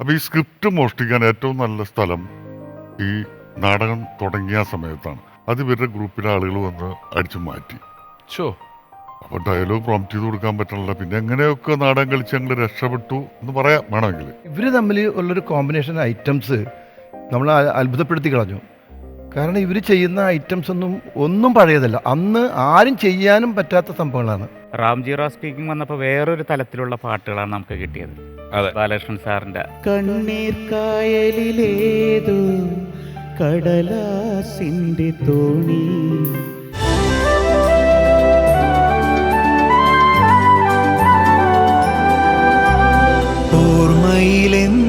അപ്പൊ ഈ സ്ക്രിപ്റ്റ് മോഷ്ടിക്കാൻ ഏറ്റവും നല്ല സ്ഥലം ഈ നാടകം തുടങ്ങിയ സമയത്താണ്. അത് ഇവരുടെ ഗ്രൂപ്പിലെ ആളുകൾ വന്ന് അടിച്ചു മാറ്റി. അപ്പൊ ഡയലോഗ് പ്രോംപ്റ്റ് ചെയ്ത് കൊടുക്കാൻ പറ്റണില്ല. പിന്നെ എങ്ങനെയൊക്കെ നാടകം കളിച്ച് ഞങ്ങൾ രക്ഷപ്പെട്ടു എന്ന് പറയാം വേണമെങ്കിൽ. ഇവര് തമ്മിൽ ഉള്ളൊരു കോമ്പിനേഷൻ ഐറ്റംസ് നമ്മൾ അത്ഭുതപ്പെടുത്തി കളഞ്ഞു. കാരണം ഇവർ ചെയ്യുന്ന ഐറ്റംസ് ഒന്നും പഴയതല്ല, അന്ന് ആരും ചെയ്യാനും പറ്റാത്ത സംഭവങ്ങളാണ്. റാംജി റാവ് സ്പീക്കിംഗ് വന്നപ്പോൾ വേറൊരു തലത്തിലുള്ള പാട്ടുകളാണ് നമുക്ക് കിട്ടിയത്. ബാലകൃഷ്ണൻ സാറിന്റെ കണ്ണീർ കായലിലേതു കടലാസിന്റെ തോണി, ഓർമ്മയിലെന്നും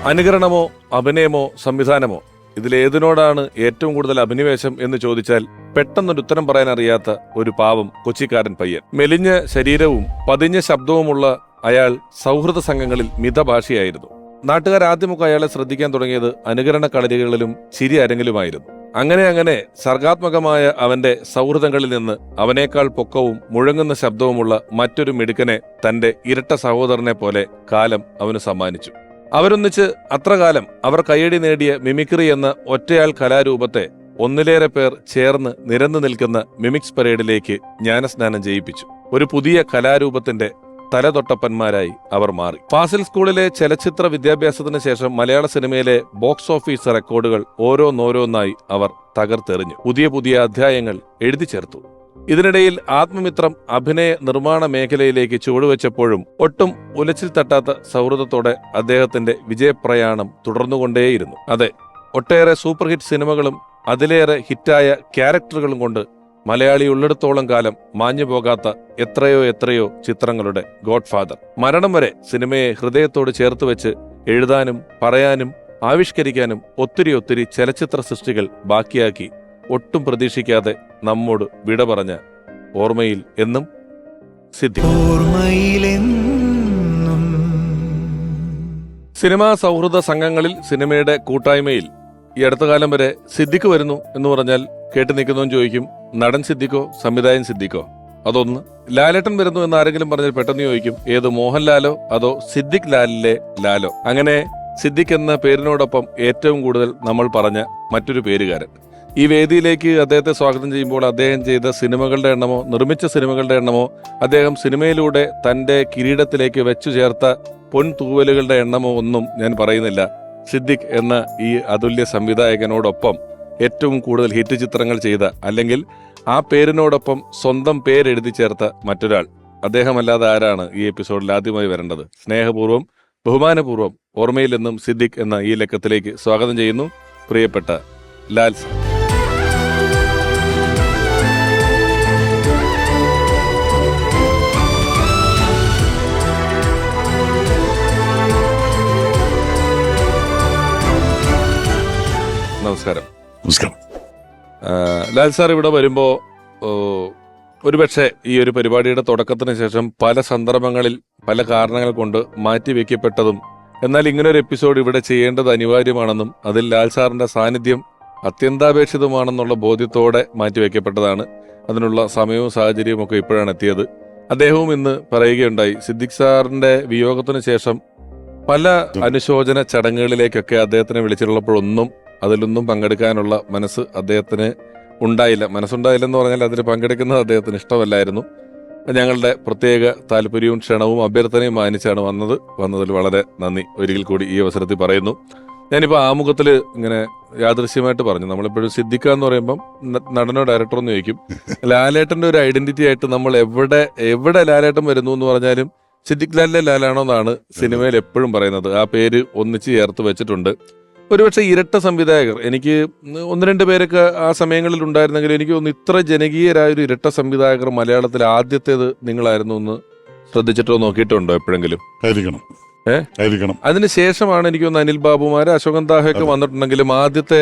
അനുകരണമോ അഭിനയമോ സംവിധാനമോ, ഇതിലേതിനോടാണ് ഏറ്റവും കൂടുതൽ അഭിനിവേശം എന്ന് ചോദിച്ചാൽ പെട്ടെന്നൊരു ഉത്തരം പറയാൻ അറിയാത്ത ഒരു പാവം കൊച്ചിക്കാരൻ പയ്യൻ. മെലിഞ്ഞ ശരീരവും പതിഞ്ഞ ശബ്ദവുമുള്ള അയാൾ സൗഹൃദ സംഘങ്ങളിൽ മിതഭാഷയായിരുന്നു. നാട്ടുകാർ ആദ്യമൊക്കെ അയാളെ ശ്രദ്ധിക്കാൻ തുടങ്ങിയത് അനുകരണ കളരികളിലും ചിരി അരങ്ങിലുമായിരുന്നു. അങ്ങനെ സർഗാത്മകമായ അവന്റെ സൗഹൃദങ്ങളിൽ നിന്ന് അവനേക്കാൾ പൊക്കവും മുഴങ്ങുന്ന ശബ്ദവുമുള്ള മറ്റൊരു മിടുക്കനെ തന്റെ ഇരട്ട സഹോദരനെ പോലെ കാലം അവന് സമ്മാനിച്ചു. അവരൊന്നിച്ച് അത്ര കാലം അവർ കയ്യടി നേടിയ മിമിക്രി എന്ന ഒറ്റയാൾ കലാരൂപത്തെ ഒന്നിലേറെ പേർ ചേർന്ന് നിരന്നു നിൽക്കുന്ന മിമിക്സ് പരേഡിലേക്ക് ജ്ഞാനസ്നാനം ചെയ്യിപ്പിച്ചു. ഒരു പുതിയ കലാരൂപത്തിന്റെ തലതൊട്ടപ്പന്മാരായി അവർ മാറി. ഫാസിൽ സ്കൂളിലെ ചലച്ചിത്ര വിദ്യാഭ്യാസത്തിന് ശേഷം മലയാള സിനിമയിലെ ബോക്സ് ഓഫീസ് റെക്കോർഡുകൾ ഓരോന്നോരോന്നായി അവർ തകർത്തെറിഞ്ഞു. പുതിയ അധ്യായങ്ങൾ എഴുതി ചേർത്തു. ഇതിനിടയിൽ ആത്മമിത്രം അഭിനയ നിർമ്മാണ മേഖലയിലേക്ക് ചുവടുവെച്ചപ്പോഴും ഒട്ടും ഉലച്ചിൽ തട്ടാത്ത സൗഹൃദത്തോടെ അദ്ദേഹത്തിന്റെ വിജയപ്രയാണം തുടർന്നുകൊണ്ടേയിരുന്നു. അതെ, ഒട്ടേറെ സൂപ്പർ ഹിറ്റ് സിനിമകളും അതിലേറെ ഹിറ്റായ ക്യാരക്ടറുകളും കൊണ്ട് മലയാളി ഉള്ളിടത്തോളം കാലം മാഞ്ഞുപോകാത്ത എത്രയോ ചിത്രങ്ങളുടെ ഗോഡ്ഫാദർ. മരണം വരെ സിനിമയെ ഹൃദയത്തോട് ചേർത്ത് വെച്ച് എഴുതാനും പറയാനും ആവിഷ്കരിക്കാനും ഒത്തിരി ചലച്ചിത്ര സൃഷ്ടികൾ ബാക്കിയാക്കി ഒട്ടും പ്രതീക്ഷിക്കാതെ നമ്മോട് വിട പറഞ്ഞ ഓർമ്മയിൽ എന്നും സിദ്ദിഖ്. സിനിമാ സൗഹൃദ സംഘങ്ങളിൽ, സിനിമയുടെ കൂട്ടായ്മയിൽ ഈ അടുത്ത കാലം വരെ സിദ്ദിഖ് വരുന്നു എന്ന് പറഞ്ഞാൽ കേട്ട് നിൽക്കുന്നവൻ ചോദിക്കും, നടൻ സിദ്ദിഖോ സംവിധായകൻ സിദ്ദിഖോ? അതൊന്ന്. ലാലേട്ടൻ വരുന്നു എന്ന് ആരെങ്കിലും പറഞ്ഞാൽ പെട്ടെന്ന് ചോദിക്കും, ഏത് മോഹൻലാലോ അതോ സിദ്ദിഖ് ലാലിലെ ലാലോ? അങ്ങനെ സിദ്ദിഖ് എന്ന പേരിനോടൊപ്പം ഏറ്റവും കൂടുതൽ നമ്മൾ പറഞ്ഞ മറ്റൊരു പേരുകാരൻ. ഈ വേദിയിലേക്ക് അദ്ദേഹത്തെ സ്വാഗതം ചെയ്യുമ്പോൾ അദ്ദേഹം ചെയ്ത സിനിമകളുടെ എണ്ണമോ നിർമ്മിച്ച സിനിമകളുടെ എണ്ണമോ അദ്ദേഹം സിനിമയിലൂടെ തന്റെ കിരീടത്തിലേക്ക് വെച്ചു ചേർത്ത പൊൻതൂവലുകളുടെ എണ്ണമോ ഒന്നും ഞാൻ പറയുന്നില്ല. സിദ്ദിഖ് എന്ന ഈ അതുല്യ സംവിധായകനോടൊപ്പം ഏറ്റവും കൂടുതൽ ഹിറ്റ് ചിത്രങ്ങൾ ചെയ്ത, അല്ലെങ്കിൽ ആ പേരിനോടൊപ്പം സ്വന്തം പേരെഴുതി ചേർത്ത മറ്റൊരാൾ, അദ്ദേഹമല്ലാതെ ആരാണ് ഈ എപ്പിസോഡിൽ ആദ്യമായി വരേണ്ടത്? സ്നേഹപൂർവ്വം ബഹുമാനപൂർവ്വം ഓർമ്മയിൽ നിന്നും സിദ്ദിഖ് എന്ന ഈ ലക്കത്തിലേക്ക് സ്വാഗതം ചെയ്യുന്നു പ്രിയപ്പെട്ട ലാൽ സർ. നമസ്കാരം. ലാൽ സാർ ഇവിടെ വരുമ്പോ ഒരുപക്ഷെ ഈ ഒരു പരിപാടിയുടെ തുടക്കത്തിന് ശേഷം പല സന്ദർഭങ്ങളിൽ പല കാരണങ്ങൾ കൊണ്ട് മാറ്റിവെക്കപ്പെട്ടതും, എന്നാൽ ഇങ്ങനൊരു എപ്പിസോഡ് ഇവിടെ ചെയ്യേണ്ടത് അനിവാര്യമാണെന്നും അതിൽ ലാൽ സാറിന്റെ സാന്നിധ്യം അത്യന്താപേക്ഷിതമാണെന്നുള്ള ബോധ്യത്തോടെ മാറ്റിവെക്കപ്പെട്ടതാണ്. അതിനുള്ള സമയവും സാഹചര്യവും ഒക്കെ ഇപ്പോഴാണ് എത്തിയത്. അദ്ദേഹവും ഇന്ന് പറയുകയുണ്ടായി, സിദ്ദിഖ് സാറിന്റെ വിയോഗത്തിന് ശേഷം പല അനുശോചന ചടങ്ങുകളിലേക്കൊക്കെ അദ്ദേഹത്തിനെ വിളിച്ചിട്ടുള്ളപ്പോഴൊന്നും അതിലൊന്നും പങ്കെടുക്കാനുള്ള മനസ്സ് അദ്ദേഹത്തിന് ഉണ്ടായില്ല. മനസ്സുണ്ടായില്ലെന്ന് പറഞ്ഞാൽ അതിൽ പങ്കെടുക്കുന്നത് അദ്ദേഹത്തിന് ഇഷ്ടമല്ലായിരുന്നു. ഞങ്ങളുടെ പ്രത്യേക താല്പര്യവും ക്ഷണവും അഭ്യർത്ഥനയും മാനിച്ചാണ് വന്നതിൽ വളരെ നന്ദി ഒരിക്കൽ കൂടി ഈ അവസരത്തിൽ പറയുന്നു. ഞാനിപ്പോൾ ആമുഖത്തിൽ ഇങ്ങനെ യാദൃശ്യമായിട്ട് പറഞ്ഞു, നമ്മളിപ്പോഴും സിദ്ദിഖ എന്ന് പറയുമ്പം നടനോ ഡയറക്ടറോ എന്ന് ചോദിക്കും. ലാലേട്ടന്റെ ഒരു ഐഡന്റിറ്റി ആയിട്ട് നമ്മൾ എവിടെ ലാലേട്ടൻ വരുന്നു എന്ന് പറഞ്ഞാലും സിദ്ദിഖ് ലാലിലെ ലാലാണോ എന്നാണ് സിനിമയിൽ എപ്പോഴും പറയുന്നത്. ആ പേര് ഒന്നിച്ച് ചേർത്ത് വെച്ചിട്ടുണ്ട്. ഒരുപക്ഷെ ഇരട്ട സംവിധായകർ, എനിക്ക് ഒന്ന് രണ്ട് പേരൊക്കെ ആ സമയങ്ങളിൽ ഉണ്ടായിരുന്നെങ്കിൽ എനിക്ക് തോന്നുന്നു ഇത്ര ജനകീയരായൊരു ഇരട്ട സംവിധായകർ മലയാളത്തിൽ ആദ്യത്തേത് നിങ്ങളായിരുന്നു എന്ന് ശ്രദ്ധിച്ചിട്ടോ നോക്കിയിട്ടുണ്ടോ എപ്പോഴെങ്കിലും? ആയിരിക്കണം. അതിനുശേഷമാണ് എനിക്ക് തോന്നുന്നു അനിൽ ബാബുമാര്, അശോകൻ താഹയൊക്കെ വന്നിട്ടുണ്ടെങ്കിലും ആദ്യത്തെ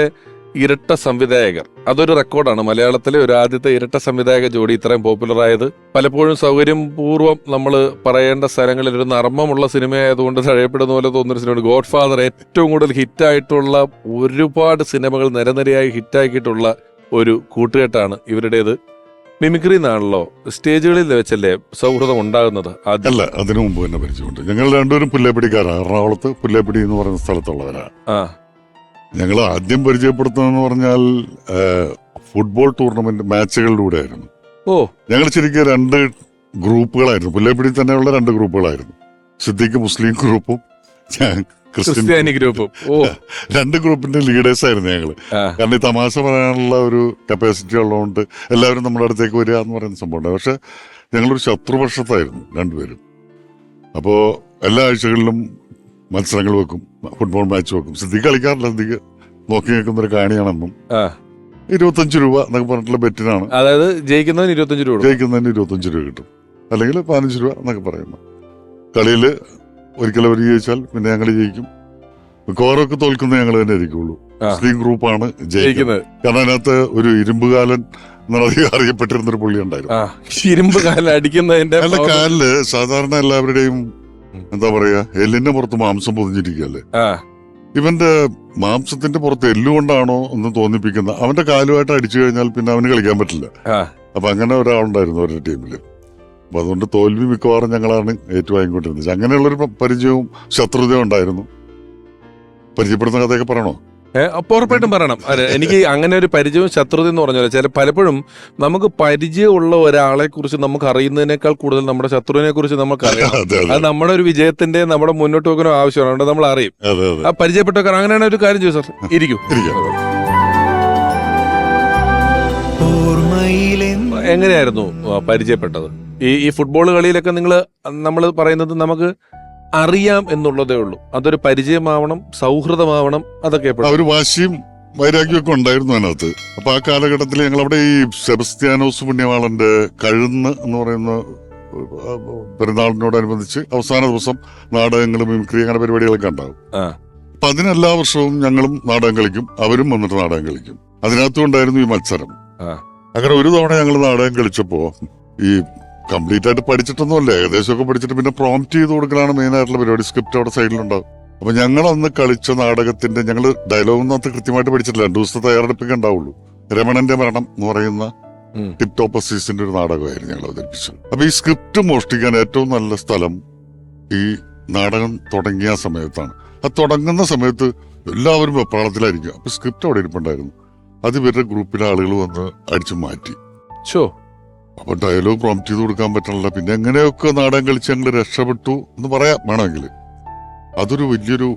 ഇരട്ട സംവിധായകർ, അതൊരു റെക്കോർഡാണ്. മലയാളത്തിലെ ഒരു ആദ്യത്തെ ഇരട്ട സംവിധായക ജോഡി ഇത്രയും പോപ്പുലർ ആയത്. പലപ്പോഴും സൗകര്യം പൂർവ്വം നമ്മൾ പറയേണ്ട സ്ഥലങ്ങളിൽ ഒരു നർമ്മമുള്ള സിനിമയായതുകൊണ്ട് തഴയപ്പെടുന്ന പോലെ തോന്നുന്നൊരു സിനിമയാണ് ഗോഡ് ഫാദർ. ഏറ്റവും കൂടുതൽ ഹിറ്റായിട്ടുള്ള ഒരുപാട് സിനിമകൾ നിരനിരയായി ഹിറ്റാക്കിയിട്ടുള്ള ഒരു കൂട്ടുകെട്ടാണ് ഇവരുടേത്. മിമിക്രി എന്നാണല്ലോ സ്റ്റേജുകളിൽ വെച്ചല്ലേ സൗഹൃദം ഉണ്ടാകുന്നത്? അല്ല, അതിനു മുമ്പ് തന്നെ പരിചയമുണ്ട്. ഞങ്ങൾ രണ്ടുപേരും പുല്ലേപ്പിടിക്കാരാണ്. എറണാകുളത്ത് പുല്ലേപ്പിടി എന്ന് പറയുന്ന സ്ഥലത്തുള്ളവരാണ്. ഞങ്ങൾ ആദ്യം പരിചയപ്പെടുത്തുന്നതെന്ന് പറഞ്ഞാൽ ഫുട്ബോൾ ടൂർണമെന്റ് മാച്ചുകളിലൂടെ ആയിരുന്നു. ഞങ്ങൾ ശരിക്കും 2 ഗ്രൂപ്പുകളായിരുന്നു. പുല്ലേപ്പിടി തന്നെയുള്ള 2 ഗ്രൂപ്പുകളായിരുന്നു. സിദ്ദീഖ് മുസ്ലിം ഗ്രൂപ്പും ഞാൻ ക്രിസ്ത്യാനി ഗ്രൂപ്പും. 2 ഗ്രൂപ്പിന്റെ ലീഡേഴ്സ് ആയിരുന്നു ഞങ്ങള്. കാരണം ഈ തമാശ പറയാനുള്ള ഒരു കപ്പാസിറ്റി ഉള്ളതുകൊണ്ട് എല്ലാവരും നമ്മുടെ അടുത്തേക്ക് വരിക എന്ന് പറയുന്ന സംഭവമുണ്ട്. പക്ഷെ ഞങ്ങളൊരു ശത്രുപക്ഷത്തായിരുന്നു രണ്ടുപേരും. അപ്പോ എല്ലാ ആഴ്ചകളിലും മത്സരങ്ങൾ വെക്കും, ഫുട്ബോൾ മാച്ച് വെക്കും. സിദ്ദീഖ് കളിക്കാറില്ല, സിദ്ദീഖ് നോക്കി നിൽക്കുന്ന ഒരു കാണിയാണെന്നും 25 രൂപ എന്നൊക്കെ പറഞ്ഞിട്ടുള്ള ബെറ്റിനാണ്. അതായത് ജയിക്കുന്നതിന് 25 രൂപ, ജയിക്കുന്നതിന് 25 രൂപ കിട്ടും, അല്ലെങ്കിൽ 15 രൂപ എന്നൊക്കെ പറയുന്നു. കളിയില് ഒരിക്കലും അവർ ജയിച്ചാൽ പിന്നെ ഞങ്ങൾ ജയിക്കും. മിക്കവാറൊക്കെ തോൽക്കുന്ന ഞങ്ങൾ തന്നെ ആയിരിക്കുള്ളൂ. മുസ്ലിം ഗ്രൂപ്പാണ് ജയിക്കുന്നത്. കാരണം അതിനകത്ത് ഒരു ഇരുമ്പുകാലൻ അറിയപ്പെട്ടിരുന്ന ഒരു പുള്ളി ഉണ്ടായിരുന്നു. ഇരുമ്പുകാലൻ അടിക്കുന്നതിന്റെ കാലില് സാധാരണ എല്ലാവരുടെയും എന്താ പറയാ, എല്ലിന്റെ പുറത്ത് മാംസം പൊതിഞ്ഞിരിക്കുകയല്ലേ. ഇവന്റെ മാംസത്തിന്റെ പുറത്ത് എല്ലുകൊണ്ടാണോ എന്ന് തോന്നിപ്പിക്കുന്ന അവന്റെ കാലുമായിട്ട് അടിച്ചു കഴിഞ്ഞാൽ പിന്നെ അവന് കളിക്കാൻ പറ്റില്ല. അപ്പൊ അങ്ങനെ ഒരാളുണ്ടായിരുന്നു അവരുടെ ടീമില്. അപ്പൊ അതുകൊണ്ട് തോൽവി മിക്കവാറും ഞങ്ങളാണ് ഏറ്റുവാങ്ങിക്കൊണ്ടിരുന്നത്. അങ്ങനെയുള്ളൊരു പരിചയവും ശത്രുതയും ഉണ്ടായിരുന്നു. പരിചയപ്പെടുന്ന കഥയൊക്കെ പറയണോ? ഉറപ്പായിട്ടും പറയണം. എനിക്ക് അങ്ങനെ ഒരു പരിചയവും ശത്രുത എന്ന് പറഞ്ഞാൽ പലപ്പോഴും നമുക്ക് പരിചയമുള്ള ഒരാളെ കുറിച്ച് നമുക്ക് അറിയുന്നതിനേക്കാൾ കൂടുതൽ നമ്മുടെ ശത്രുവിനെ കുറിച്ച് നമുക്ക് അറിയാം. അത് നമ്മുടെ ഒരു വിജയത്തിന്റെ നമ്മുടെ മുന്നോട്ട് പോകാനോ ആവശ്യമാണ്. അതുകൊണ്ട് നമ്മൾ അറിയും. ആ പരിചയപ്പെട്ടവർ അങ്ങനെയാണ് ഒരു കാര്യം ചെയ്യും. സാർ ഇരിക്കും. എങ്ങനെയായിരുന്നു പരിചയപ്പെട്ടത്? ഈ ഫുട്ബോൾ കളിയിലൊക്കെ നമ്മൾ പറയുന്നത് നമുക്ക് അറിയാം എന്നുള്ളതേ ഉള്ളൂ. അതൊരു പരിചയമാവണം, സൗഹൃദമാവണം, അതൊക്കെ ഒരു വാശിയും വൈരാഗ്യമൊക്കെ ഉണ്ടായിരുന്നു അതിനകത്ത്. അപ്പൊ ആ കാലഘട്ടത്തിൽ ഞങ്ങൾ അവിടെ ഈ സെബസ്ത്യാനോസ് പുണ്യവാളന്റെ കഴുന്ന് എന്ന് പറയുന്ന പെരുന്നാളിനോടനുബന്ധിച്ച് അവസാന ദിവസം നാടകങ്ങളും മിമിക്രി അങ്ങനെ പരിപാടികളൊക്കെ ഉണ്ടാവും. അപ്പൊ അതിനെല്ലാ വർഷവും ഞങ്ങളും നാടകം കളിക്കും, അവരും വന്നിട്ട് നാടകം കളിക്കും. അതിനകത്തും ഉണ്ടായിരുന്നു ഈ മത്സരം. അങ്ങനെ ഒരു തവണ ഞങ്ങൾ നാടകം കളിച്ചപ്പോ ഈ കംപ്ലീറ്റ് ആയിട്ട് പഠിച്ചിട്ടൊന്നുമല്ല, ഏകദേശമൊക്കെ പഠിച്ചിട്ട് പിന്നെ പ്രോംപ്റ്റ് ചെയ്ത് കൊടുക്കലാണ് മെയിൻ ആയിട്ടുള്ള പരിപാടി. സ്ക്രിപ്റ്റ് അവിടെ സൈഡിലുണ്ടാവും. അപ്പൊ ഞങ്ങൾ അന്ന് കളിച്ച നാടകത്തിന്റെ ഞങ്ങൾ ഡയലോഗൊന്നും കൃത്യമായിട്ട് പഠിച്ചിട്ടില്ല. 2 ദിവസത്തെ തയ്യാറെടുപ്പൊക്കെ ഉണ്ടാവുള്ളൂ. രമണന്റെ മരണം എന്ന് പറയുന്ന ടിപ് ടോപ്പ് അസീസിന്റെ ഒരു നാടകമായിരുന്നു ഞങ്ങൾ അവതരിപ്പിച്ചത്. അപ്പൊ ഈ സ്ക്രിപ്റ്റ് മോഷ്ടിക്കാൻ ഏറ്റവും നല്ല സ്ഥലം ഈ നാടകം തുടങ്ങിയ സമയത്താണ്. അത് തുടങ്ങുന്ന സമയത്ത് എല്ലാവരും വെപ്രാളത്തിലായിരിക്കും. അപ്പൊ സ്ക്രിപ്റ്റ് അവിടെ ഇരിപ്പുണ്ടായിരുന്നു. അത് ഇവരുടെ ഗ്രൂപ്പിലെ ആളുകൾ വന്ന് അടിച്ചു മാറ്റി. അപ്പൊ ഡയലോഗ് പ്രോംപ്റ്റ് ചെയ്ത് കൊടുക്കാൻ പറ്റണില്ല. പിന്നെ എങ്ങനെയൊക്കെ നാടകം കളിച്ച് ഞങ്ങൾ രക്ഷപ്പെട്ടു എന്ന് പറയാം വേണമെങ്കിൽ. അതൊരു വലിയൊരു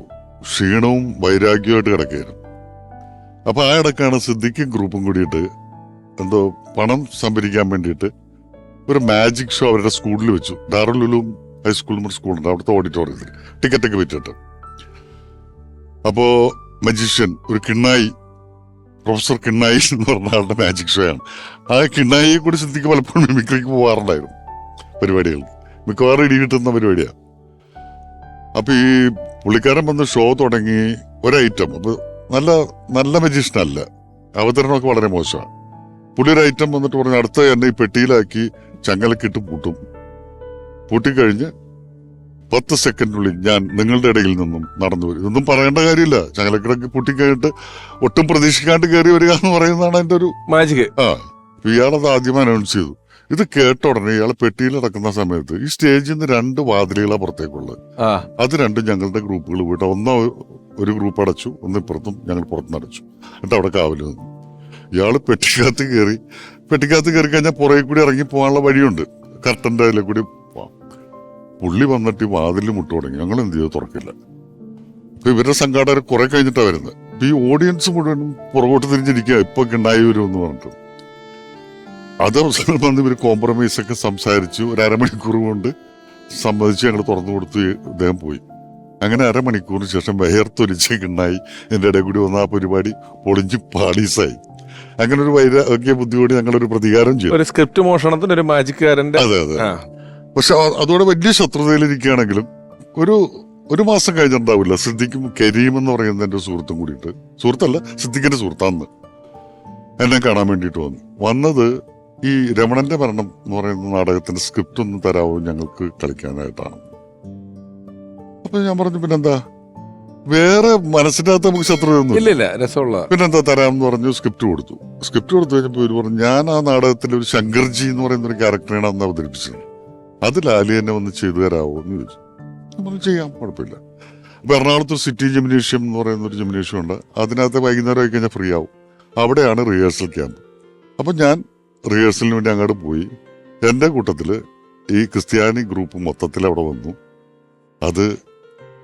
ക്ഷീണവും വൈരാഗ്യമായിട്ട് കിടക്കുകയായിരുന്നു. അപ്പൊ ആ ഇടക്കാണ് സിദ്ദിഖും ഗ്രൂപ്പും കൂടിയിട്ട് എന്തോ പണം സംഭരിക്കാൻ വേണ്ടിയിട്ട് ഒരു മാജിക് ഷോ അവരുടെ സ്കൂളിൽ വെച്ചു. ദാറുൽ ഉലൂം ഹൈസ്കൂൾ സ്കൂളുണ്ട്, അവിടുത്തെ ഓഡിറ്റോറിയത്തിൽ ടിക്കറ്റൊക്കെ വിറ്റിട്ട്. അപ്പോ മജീഷ്യൻ ഒരു കിണ്ണായി, പ്രൊഫസർ കിണ്ണായി എന്ന് പറഞ്ഞ ആളുടെ മാജിക് ഷോ ആണ്. ആ കിണ്ണായിയെ കൂടി സിദ്ദിഖ് പലപ്പോഴും മിമിക്രിക്ക് പോകാറുണ്ടായിരുന്നു പരിപാടികൾക്ക്. മിക്കവാറും ഇടി കിട്ടുന്ന പരിപാടിയാണ്. അപ്പൊ ഈ പുള്ളിക്കാരൻ വന്ന് ഷോ തുടങ്ങി ഒരൈറ്റം. അപ്പൊ നല്ല മജീഷ്യനല്ല, അവതരണമൊക്കെ വളരെ മോശമാണ്. പുള്ളി ഒരു ഐറ്റം വന്നിട്ട് പറഞ്ഞ് അടുത്ത എന്നെ ഈ പെട്ടിയിലാക്കി ചങ്ങലക്കിട്ട് പൂട്ടും. പൂട്ടിക്കഴിഞ്ഞ് 10 സെക്കൻഡിനുള്ളിൽ ഞാൻ നിങ്ങളുടെ ഇടയിൽ നിന്നും നടന്നു വരും. ഇതൊന്നും പറയേണ്ട കാര്യമില്ല. ചങ്ങലക്കിടക്ക് പൂട്ടിക്കഴിഞ്ഞിട്ട് ഒട്ടും പ്രതീക്ഷിക്കാണ്ട് കയറി വരിക എന്ന് പറയുന്നതാണ് എന്റെ ഒരു മാജിക്. ഇയാളത് ആദ്യം അനൗൺസ് ചെയ്തു. ഇത് കേട്ട ഉടനെ ഇയാൾ പെട്ടിയിൽ നടക്കുന്ന സമയത്ത് ഈ സ്റ്റേജിൽ നിന്ന് 2 വാതിലുകളാണ് പുറത്തേക്കുള്ളത്. അത് 2 ഞങ്ങളുടെ ഗ്രൂപ്പുകൾ പോയിട്ട് ഒന്ന് ഒരു ഗ്രൂപ്പ് അടച്ചു, ഒന്ന് ഇപ്പുറത്തും ഞങ്ങൾ പുറത്തുനിന്ന് അടച്ചു. എന്നിട്ട് അവിടെ കാവല് നിന്നു. ഇയാള് പെട്ടിക്കകത്ത് കയറി കഴിഞ്ഞാൽ പുറകെ കൂടി ഇറങ്ങി പോകാനുള്ള വഴിയുണ്ട്, കർട്ടന്റെ അതിലെ കൂടി പോവാം. പുള്ളി വന്നിട്ട് ഈ വാതിൽ മുട്ടു തുടങ്ങി. ഞങ്ങൾ എന്ത് ചെയ്തു, തുറക്കില്ല. അപ്പൊ ഇവരുടെ സംഘാടകർ കുറെ കഴിഞ്ഞിട്ടാണ് വരുന്നത്. അപ്പൊ ഈ ഓഡിയൻസ് മുഴുവനും പുറകോട്ട് തിരിഞ്ഞിരിക്കുക, ഇപ്പൊ ഉണ്ടായി വരും എന്ന് പറഞ്ഞിട്ട്. അത് അവസരം വന്ന് ഇവർ കോംപ്രമൈസ് ഒക്കെ സംസാരിച്ചു. ഒരു അരമണിക്കൂർ കൊണ്ട് സമ്മതിച്ച് ഞങ്ങൾ തുറന്നു കൊടുത്ത് ഇദ്ദേഹം പോയി. അങ്ങനെ അരമണിക്കൂറിന് ശേഷം വയർത്തൊലിച്ച് കിണ്ണായി എന്റെ ഇടയിൽ കൂടി വന്ന ആ പരിപാടി പൊളിഞ്ഞ് പാളീസായി. അങ്ങനെ ഒരു വൈരാഗ്യ ബുദ്ധിയോടെ ഞങ്ങളൊരു പ്രതികാരം ചെയ്തു. ഒരു സ്ക്രിപ്റ്റ് മോഷണത്തിന് ഒരു മാജിക്കാരന്റെ. അതെ. പക്ഷെ അതോടെ വലിയ ശത്രുതയിലിരിക്കുകയാണെങ്കിലും ഒരു ഒരു മാസം കഴിഞ്ഞിട്ടുണ്ടാവില്ല, സിദ്ദിഖും കരീം എന്ന് പറയുന്ന എൻ്റെ സുഹൃത്തും കൂടിയിട്ട്, സുഹൃത്തല്ല സിദ്ദിഖിന്റെ സുഹൃത്താന്ന്, എന്നെ കാണാൻ വേണ്ടിയിട്ട് വന്നത് ഈ രമണന്റെ മരണം എന്ന് പറയുന്ന നാടകത്തിന്റെ സ്ക്രിപ്റ്റ് ഒന്ന് തരാമോ ഞങ്ങൾക്ക് കളിക്കാനായിട്ടാണ്. അപ്പൊ ഞാൻ പറഞ്ഞു പിന്നെന്താ, വേറെ മനസ്സിന്റെ അകത്ത് നമുക്ക് ശത്രുതയൊന്നും ഇല്ല, രസമുള്ള പിന്നെന്താ തരാമെന്ന് പറഞ്ഞു. സ്ക്രിപ്റ്റ് കൊടുത്തു കഴിഞ്ഞപ്പോൾ ഇവര് പറഞ്ഞു ഞാൻ ആ നാടകത്തിൽ ഒരു ശങ്കർജി എന്ന് പറയുന്ന ഒരു ക്യാരക്ടറാണ് അന്ന് അവതരിപ്പിച്ചത്, അത് ലാലി എന്നെ വന്ന് ചെയ്തു തരാമോ എന്ന് ചോദിച്ചു. ഞാൻ പറഞ്ഞു ചെയ്യാം, കുഴപ്പമില്ല. അപ്പൊ എറണാകുളത്ത് സിറ്റി ജിംനേഷ്യം എന്ന് പറയുന്ന ഒരു ജിംനേഷ്യം ഉണ്ട്, അതിനകത്ത് വൈകുന്നേരം ആയി കഴിഞ്ഞാൽ ഫ്രീ ആവും, അവിടെയാണ് റിഹേഴ്സൽ ക്യാമ്പ്. അപ്പൊ ഞാൻ റിഹേഴ്സലിന് വേണ്ടി അങ്ങോട്ട് പോയി. എൻ്റെ കൂട്ടത്തില് ഈ ക്രിസ്ത്യാനി ഗ്രൂപ്പ് മൊത്തത്തിൽ അവിടെ വന്നു. അത്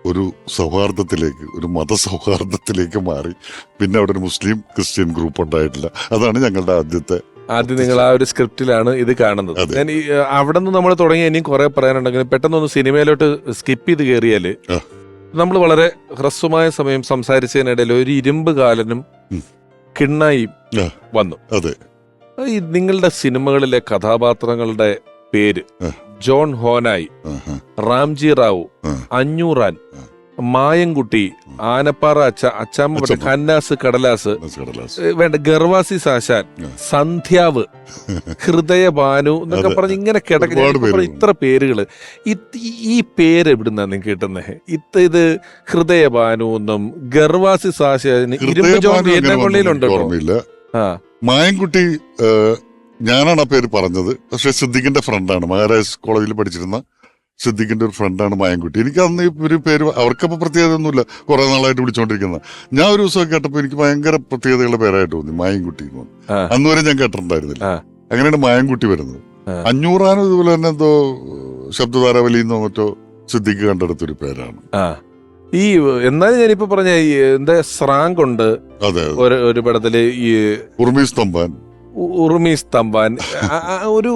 ഒരു സൗഹാർദ്ദത്തിലേക്ക്, ഒരു മതസൗഹാർദ്ദത്തിലേക്ക് മാറി. പിന്നെ അവിടെ ഒരു മുസ്ലിം ക്രിസ്ത്യൻ ഗ്രൂപ്പ് ഉണ്ടായിട്ടില്ല. അതാണ് ഞങ്ങളുടെ ആദ്യം നിങ്ങൾ ആ ഒരു സ്ക്രിപ്റ്റിലാണ് ഇത് കാണുന്നത്. അതെ. ഞാൻ അവിടെ നിന്ന് നമ്മൾ തുടങ്ങി ഇനിയും കുറെ പറയാനുണ്ടെങ്കിൽ പെട്ടെന്നൊന്ന് സിനിമയിലോട്ട് സ്കിപ്പ് ചെയ്ത് കയറിയാല് നമ്മൾ വളരെ ഹ്രസ്വമായ സമയം സംസാരിച്ചതിനിടയിൽ ഒരു ഇരുമ്പ് കാലനും കിണ്ണായും വന്നു. അതെ. ഈ നിങ്ങളുടെ സിനിമകളിലെ കഥാപാത്രങ്ങളുടെ പേര് ജോൺ ഹോനായി, റാംജി റാവു, അഞ്ഞൂറാൻ, മായൻകുട്ടി, ആനപ്പാറ അച്ചാമ്മ, ഖന്നാസ് കടലാസ്, വേണ്ട ഗർവാസി സാശാൻ, സന്ധ്യാവ്, ഹൃദയഭാനു എന്നൊക്കെ പറഞ്ഞ് ഇങ്ങനെ കിടക്കുന്ന ഇത്ര പേരുകള്. ഈ പേര് എവിടുന്നാ നിങ്ങൾക്ക് കിട്ടുന്നത്? ഇത് ഹൃദയഭാനു എന്നും ഗർവാസി സാശാൻ, ഇരുമ്പ് ജോൺ വിയറ്റ്നാംകൊള്ളിയിലുണ്ടോ? മായൻകുട്ടി ഞാനാണ് ആ പേര് പറഞ്ഞത്. പക്ഷെ സിദ്ദിഖിന്റെ ഫ്രണ്ടാണ്, മഹാരാജ് കോളേജിൽ പഠിച്ചിരുന്ന സിദ്ദിഖിന്റെ ഒരു ഫ്രണ്ടാണ് മായൻകുട്ടി. എനിക്ക് അന്ന് ഒരു പേര് അവർക്കപ്പോൾ പ്രത്യേകത ഒന്നുമില്ല, കുറെ നാളായിട്ട് വിളിച്ചോണ്ടിരിക്കുന്ന. ഞാൻ ഒരു ദിവസം കേട്ടപ്പോൾ എനിക്ക് ഭയങ്കര പ്രത്യേകതകളുടെ പേരായിട്ട് തോന്നി, മായൻകുട്ടി എന്ന് പറഞ്ഞു. അന്ന് വരെ ഞാൻ കേട്ടിട്ടുണ്ടായിരുന്നില്ല. അങ്ങനെയാണ് മായൻകുട്ടി വരുന്നത്. അഞ്ഞൂറാനും ഇതുപോലെ തന്നെ എന്തോ ശബ്ദധാരാവലിന്നോ മറ്റോ സിദ്ദിഖ് കണ്ടെടുത്തൊരു പേരാണ്. ഈ എന്നാലും ഞാനിപ്പോ പറഞ്ഞ എന്താ സ്രാങ്ക് ഉണ്ട്. അതെ. ഒരു പടത്തില് ഈ ഉറുമീസ് തമ്പാൻ ഒരു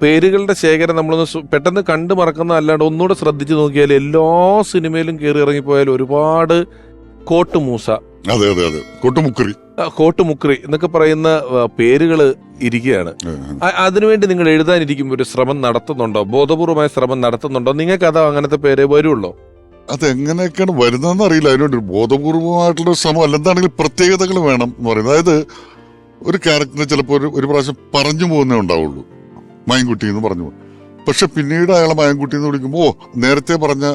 പേരുകളുടെ ശേഖരം നമ്മളൊന്ന് പെട്ടെന്ന് കണ്ടു മറക്കുന്ന അല്ലാണ്ട് ഒന്നുകൂടെ ശ്രദ്ധിച്ചു നോക്കിയാൽ എല്ലാ സിനിമയിലും കയറി ഇറങ്ങിപ്പോയാൽ ഒരുപാട് കോട്ടുമൂസ, അതെ അതെ അതെ, കോട്ടുമുക്രി എന്നൊക്കെ പറയുന്ന പേരുകൾ ഇരിക്കുകയാണ്. അതിനുവേണ്ടി നിങ്ങൾ എഴുതാനിരിക്കുമ്പോൾ ഒരു ശ്രമം നടത്തുന്നുണ്ടോ? ബോധപൂർവമായ ശ്രമം നടത്തുന്നുണ്ടോ? നിങ്ങൾക്ക് അത് അങ്ങനത്തെ പേര് വരുള്ളോ? അതെങ്ങനെയൊക്കെയാണ് വരുന്നതെന്ന് അറിയില്ല. അതിനുവേണ്ടി ബോധപൂർവമായിട്ടുള്ള ശ്രമം അല്ല, എന്താണെങ്കിലും പ്രത്യേകതകൾ വേണം എന്ന് പറയുന്നത്. അതായത് ഒരു ക്യാരക്ടറിനെ ചിലപ്പോൾ ഒരു പ്രാവശ്യം പറഞ്ഞു പോകുന്നേ ഉണ്ടാവുള്ളൂ, മായൻകുട്ടി എന്ന് പറഞ്ഞു പോകും. പക്ഷെ പിന്നീട് അയാളെ മായൻകുട്ടി എന്ന് വിളിക്കുമ്പോൾ നേരത്തെ പറഞ്ഞ